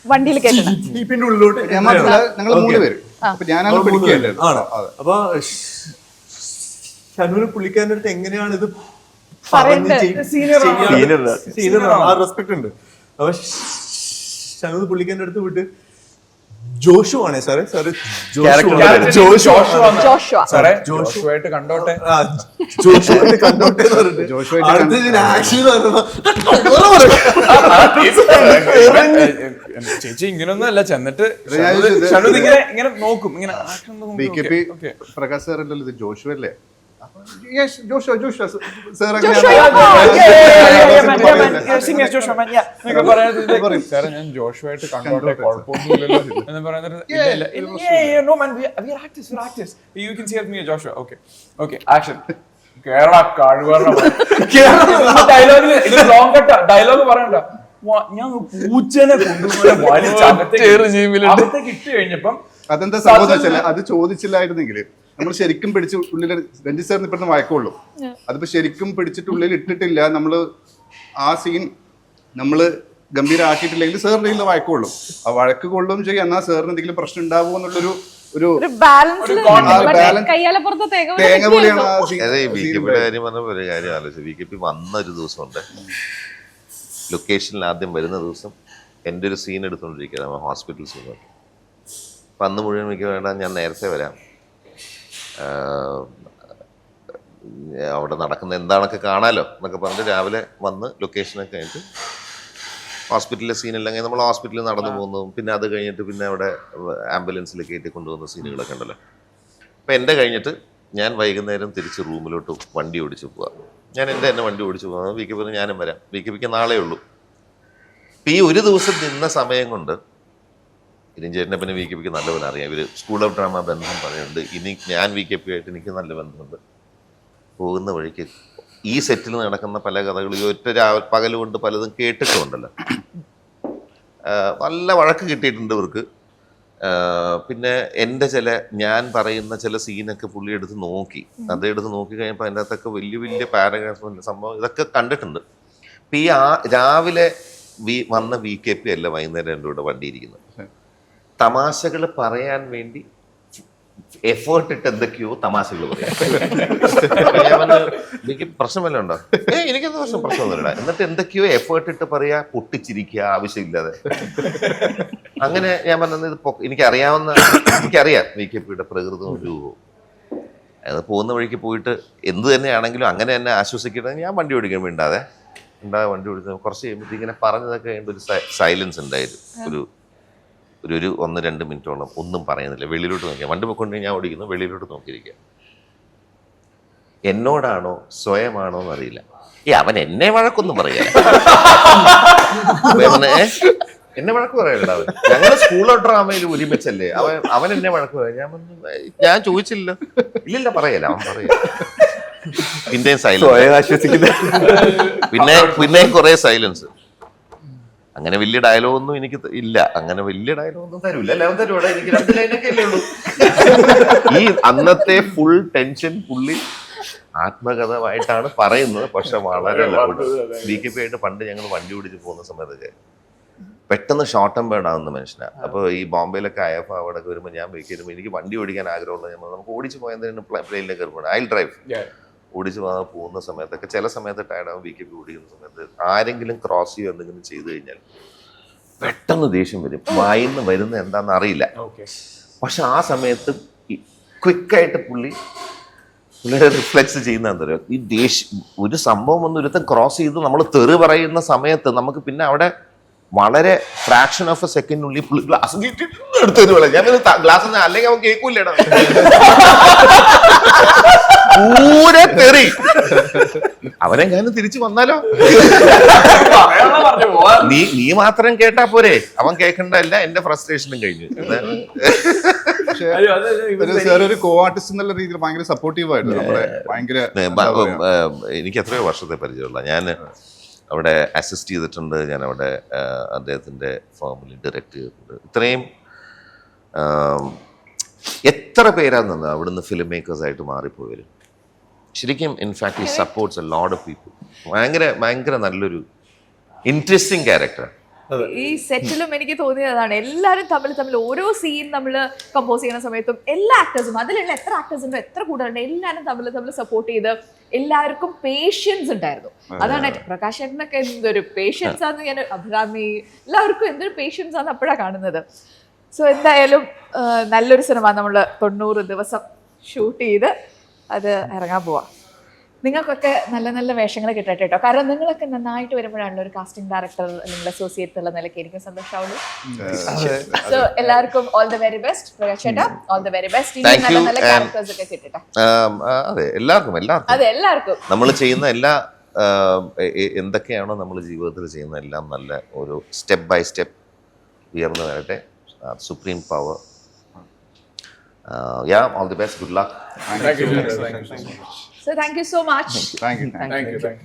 വണ്ടിയിൽ കേട്ടണം. ജീപ്പിന്റെ ഉള്ളിലോട്ട് ഞാൻ മാത്രമല്ല ഞങ്ങൾ 3 പേര്. അപ്പൊ ഞാനാണ് പിടിക്കേണ്ടത്. ആണ്. അപ്പൊ ഷനുവിന് പുള്ളിക്കാരന്റെ അടുത്ത് എങ്ങനെയാണ് ഇത് സീനിയർ ആ റെസ്പെക്ട് ഉണ്ട്. അപ്പൊ ഷനു പുള്ളിക്കാരന്റെ അടുത്ത് വിട്ട് ജോഷു ആണേ സാറേ ജോഷുവായിട്ട് കണ്ടോട്ടെ ജോഷുവായിട്ട് കണ്ടോട്ടെ എന്ന് പറഞ്ഞിട്ട് ചേച്ചി ഇങ്ങനൊന്നും അല്ല ചെന്നിട്ട് ഇങ്ങനെ നോക്കും ഇങ്ങനെ BKP പ്രകാശ് സാർ ഉണ്ടല്ലോ, ഇത് ജോഷു അല്ലേ? സാറേ ഞാൻ ജോഷുവായിട്ട് കണ്ടോട്ടെ കുഴപ്പമൊന്നുമില്ലല്ലോ എന്ന് പറയുന്നത് കേരള ഡയലോഗ് പറയണ്ട. ഞാൻ പൂച്ചനെ കൊണ്ടുപോലെ അകത്തേക്ക് ഇട്ട് കഴിഞ്ഞപ്പം അതെന്താ സംഭവം വെച്ചാൽ അത് ചോദിച്ചില്ലായിരുന്നെങ്കിൽ നമ്മൾ ശരിക്കും പിടിച്ച് ഉള്ളിൽ രഞ്ജിത് സാറിന് ഇപ്പം വഴക്കുള്ളൂ. അതിപ്പോ ശരിക്കും പിടിച്ചിട്ട് ഉള്ളിൽ ഇട്ടിട്ടില്ല, നമ്മള് ആ സീൻ നമ്മള് ഗംഭീരമാക്കിയിട്ടില്ലെങ്കിൽ സാറിന്റെ കയ്യിൽ വഴക്കുള്ളൂ. ആ വഴക്ക് കൊള്ളും ചെയ്യും, എന്നാൽ സാറിന് എന്തെങ്കിലും പ്രശ്നം ഉണ്ടാവുമോ എന്നുള്ളൊരു തേങ്ങ പോലെയാണ് ആ BKPയുടെ കാര്യം പറഞ്ഞപ്പോൾ ഒരു കാര്യം ആലോചിച്ചു. BKP വന്ന ഒരു ദിവസമുണ്ട്, ലൊക്കേഷനിൽ ആദ്യം വരുന്ന ദിവസം എൻ്റെ ഒരു സീൻ എടുത്തുകൊണ്ടിരിക്കുക, ഹോസ്പിറ്റൽ സീൻ. അപ്പം അന്ന് മുഴുവൻ മിക്ക വേണ്ട, ഞാൻ നേരത്തെ വരാം, അവിടെ നടക്കുന്ന എന്താണൊക്കെ കാണാലോ എന്നൊക്കെ പറഞ്ഞിട്ട് രാവിലെ വന്ന് ലൊക്കേഷനൊക്കെ കഴിഞ്ഞിട്ട് ഹോസ്പിറ്റലിലെ സീനെല്ലാം കഴിഞ്ഞ് നമ്മൾ ഹോസ്പിറ്റലിൽ നടന്നു പോകുന്നതും പിന്നെ അത് കഴിഞ്ഞിട്ട് പിന്നെ അവിടെ ആംബുലൻസിൽ കയറ്റി കൊണ്ടുപോകുന്ന സീനുകളൊക്കെ ഉണ്ടല്ലോ. അപ്പം എൻ്റെ കഴിഞ്ഞിട്ട് ഞാൻ വൈകുന്നേരം തിരിച്ച് റൂമിലോട്ട് വണ്ടി ഓടിച്ച് പോവാം. ഞാൻ എൻ്റെ തന്നെ വണ്ടി ഓടിച്ച് പോകാം. BKP പറഞ്ഞ് ഞാനും വരാം, BKPക്ക് നാളെ ഉള്ളൂ. അപ്പം ഈ ഒരു ദിവസം നിന്ന സമയം കൊണ്ട് ഇരിഞ്ചേട്ടനെ പിന്നെ BKPക്ക് നല്ലപോലെ അറിയാം. ഇവർ സ്കൂൾ ഓഫ് ഡ്രാമ ബന്ധം പറയുന്നുണ്ട്. ഇനി ഞാൻ BKP ആയിട്ട് എനിക്ക് നല്ല ബന്ധമുണ്ട്. പോകുന്ന വഴിക്ക് ഈ സെറ്റിൽ നടക്കുന്ന പല കഥകളും ഈ ഒറ്റ പകലുകൊണ്ട് പലതും കേട്ടിട്ടുണ്ടല്ലോ. നല്ല വഴക്ക് കിട്ടിയിട്ടുണ്ട് ഇവർക്ക്. പിന്നെ എൻ്റെ ഞാൻ പറയുന്ന ചില സീനൊക്കെ പുള്ളി എടുത്ത് നോക്കി, അതെടുത്ത് നോക്കി കഴിഞ്ഞപ്പോൾ അതിൻ്റെ അകത്തൊക്കെ വലിയ വലിയ പാരഗ്രാഫ് സംഭവം ഇതൊക്കെ കണ്ടിട്ടുണ്ട്. അപ്പം ഈ രാവിലെ വന്ന BKP അല്ല വൈകുന്നേരം എൻ്റെ കൂടെ വണ്ടി ഇരിക്കുന്നത്. തമാശകൾ പറയാൻ വേണ്ടി എഫേർട്ട് ഇട്ട് എന്തൊക്കെയോ തമാശകൾ പറയാം. എനിക്ക് പ്രശ്നം വല്ലതും ഉണ്ടോ? എനിക്കെന്താ പ്രശ്നമൊന്നുമില്ല. എന്നിട്ട് എന്തൊക്കെയോ എഫേർട്ട് ഇട്ട് പറയാ, പൊട്ടിച്ചിരിക്കുക ആവശ്യമില്ലാതെ. അങ്ങനെ ഞാൻ പറഞ്ഞത് ഇത് എനിക്കറിയാം BKPയുടെ പ്രകൃതവും രൂപവും. അത് പോകുന്ന വഴിക്ക് പോയിട്ട് എന്ത് തന്നെയാണെങ്കിലും അങ്ങനെ തന്നെ ആശ്വസിക്കണമെങ്കിൽ ഞാൻ വണ്ടി ഓടിക്കാൻ വേണ്ടാതെ വണ്ടി ഓടിക്കുന്നത് കുറച്ച് കഴിയുമ്പോഴത്തേക്ക് ഇങ്ങനെ പറഞ്ഞതൊക്കെ കഴിഞ്ഞ ഒരു സൈലൻസ് ഉണ്ടായിരുന്നു. ഒരു 1-2 മിനിറ്റോളം ഒന്നും പറയുന്നില്ല. വെളിയിലോട്ട് നോക്കിയാൽ വണ്ടി പോയിക്കൊണ്ട് ഞാൻ ഓടിക്കുന്നു, വെളിയിലോട്ട് നോക്കിയിരിക്കുക. എന്നോടാണോ സ്വയമാണോ എന്നറിയില്ല. അവൻ എന്നെ വഴക്കൊന്നും പറയാ, എന്നെ വഴക്ക് പറയണ്ട. അവൻ ഞങ്ങൾ സ്കൂൾ ഓഫ് ഡ്രാമയിൽ ഒരുമിച്ചല്ലേ, അവൻ എന്നെ വഴക്ക് പറയാം. ഞാൻ ചോദിച്ചില്ല, ഇല്ലില്ല പറയല, അവൻ പറയാ. പിന്നെയും സൈലൻസ്, പിന്നെയും കുറെ സൈലൻസ്. അങ്ങനെ വലിയ ഡയലോഗൊന്നും എനിക്ക് ഇല്ല, അങ്ങനെ വലിയ ഡയലോഗൊന്നും തരൂല്ല. എല്ലാവരും തരൂടെ, എനിക്ക് 2 ലൈനൊക്കെ അല്ലേ ഉള്ളൂ. ഈ അന്നത്തെ ഫുൾ ടെൻഷൻ പുള്ളി ആത്മകഥമായിട്ടാണ് പറയുന്നത്. പക്ഷെ വളരെ ലൗഡ്. BKP ആയിട്ട് പണ്ട് ഞങ്ങൾ വണ്ടി ഓടിച്ച് പോകുന്ന സമയത്തൊക്കെ പെട്ടെന്ന് ഷോർട്ട് ആൻഡ് ബേൺ ആവുന്ന മനുഷ്യനാണ്. അപ്പോൾ ഈ ബോംബെയിലൊക്കെ IF അവിടെയൊക്കെ വരുമ്പോൾ ഞാൻ ബൈക്ക് എനിക്ക് വണ്ടി ഓടിക്കാൻ ആഗ്രഹമുള്ള നമുക്ക് ഓടിച്ച് പോയാൽ പ്ലെയിനിലേക്ക് കയറുമ്പോൾ ഐ ഡ്രൈവ് ഓടിച്ച് പോകുന്ന സമയത്തൊക്കെ ചില സമയത്ത് ടയർഡാവും. BKP ഓടിക്കുന്ന സമയത്ത് ആരെങ്കിലും ക്രോസ് ചെയ്യുക എന്തെങ്കിലും ചെയ്തു കഴിഞ്ഞാൽ പെട്ടെന്ന് ദേഷ്യം വരും. വായിന്ന് വരുന്ന എന്താണെന്ന് അറിയില്ല. പക്ഷെ ആ സമയത്ത് ക്വിക്കായിട്ട് പുള്ളിയുടെ റിഫ്ലെക്സ് ചെയ്യുന്ന എന്താ പറയുക, ഈ ദേഷ്യം ഒരു സംഭവം ഒന്ന് ഒരുത്തൻ ക്രോസ് ചെയ്ത് നമ്മൾ തെറി പറയുന്ന സമയത്ത് നമുക്ക് പിന്നെ അവിടെ വളരെ ഫ്രാക്ഷൻ ഓഫ് എ സെക്കൻഡിനുള്ളിൽ പുള്ളി ഗ്ലാസ് എടുത്തു തരുവല്ല. ഞാൻ ഗ്ലാസ് അല്ലെങ്കിൽ അവൻ കേൾക്കൂല്ലേടാ, പൂരെ തെറി. അവനെങ്ങാനും തിരിച്ചു വന്നാലോ, നീ മാത്രം കേട്ടാ പോരെ, അവൻ കേൾക്കണ്ടല്ല. എന്റെ ഫ്രസ്ട്രേഷനും കഴിഞ്ഞു. ഒരു കോ ആർട്ടിസ്റ്റ് എന്നുള്ള രീതിയിൽ ഭയങ്കര സപ്പോർട്ടീവ് ആയിരുന്നു. എനിക്ക് എത്രയോ വർഷത്തെ പരിചയമുള്ള, ഞാൻ അവിടെ അസിസ്റ്റ് ചെയ്തിട്ടുണ്ട്, ഞാൻ അവിടെ അദ്ദേഹത്തിൻ്റെ ഫേമിൽ ഡയറക്റ്റ് ചെയ്തിട്ടുണ്ട്. ഇത്രയും എത്ര പേരാണ് നിന്ന് അവിടുന്ന് ഫിലിം മേക്കേഴ്സായിട്ട് മാറിപ്പോയവരും. ശരിക്കും ഇൻഫാക്ട് ഈ supports a lot of people. ഭയങ്കര നല്ലൊരു ഇൻട്രസ്റ്റിംഗ് ക്യാരക്ടർ. ഈ സെറ്റിലും എനിക്ക് തോന്നിയതാണ് എല്ലാവരും തമ്മിൽ ഓരോ സീൻ നമ്മൾ കമ്പോസ് ചെയ്യുന്ന സമയത്തും എല്ലാ ആക്ടേഴ്സും അതിലുള്ള എത്ര ആക്ടേഴ്സ് ഉണ്ടോ എത്ര കൂടുതലുണ്ട് എല്ലാവരും തമ്മിൽ സപ്പോർട്ട് ചെയ്ത് എല്ലാവർക്കും പേഷ്യൻസ് ഉണ്ടായിരുന്നു. അതാണ് പ്രകാശ് ചേട്ടനൊക്കെ എന്തൊരു പേഷ്യൻസ് ആണെന്ന് ഞാൻ അഭിരാമി എല്ലാവർക്കും എന്തൊരു പേഷ്യൻസ് ആണ് അപ്പോഴാണ് കാണുന്നത്. സോ എന്തായാലും നല്ലൊരു സിനിമ നമ്മൾ 90 ദിവസം ഷൂട്ട് ചെയ്ത് അത് ഇറങ്ങാൻ പോവാം. നിങ്ങൾക്കൊക്കെ നല്ല നല്ല വേഷങ്ങൾ കിട്ടട്ടെ കേട്ടോ. കാരണം നിങ്ങളൊക്കെ നന്നായിട്ട് വരുമ്പോഴാണല്ലോ ഒരു കാസ്റ്റിംഗ് ഡയറക്ടർ അല്ലെങ്കിൽ അസോസിയേറ്റ് ഉള്ള നിലയ്ക്ക് എനിക്ക് സന്തോഷമാവുള്ളൂ. സോ എല്ലാവർക്കും all the very best. Prakash ചേട്ടാ ഓൾ ദ വെരി ബെസ്റ്റ്. ഇനി നല്ല നല്ല ക്യാരക്ടേഴ്സ് ഒക്കെ കിട്ടട്ടെ. അതെ എല്ലാവർക്കും അതെ എല്ലാവർക്കും നമ്മൾ ചെയ്യുന്ന എല്ലാ എന്തൊക്കെയാണോ നമ്മൾ ജീവിതത്തിൽ ചെയ്യുന്ന എല്ലാം നല്ല ഒരു സ്റ്റെപ്പ് ബൈ സ്റ്റെപ്പ് ഉയർന്നു വരട്ടെ. Supreme power. All the best. Good luck. Thank you. So thank you so much. Thank you. Thank you.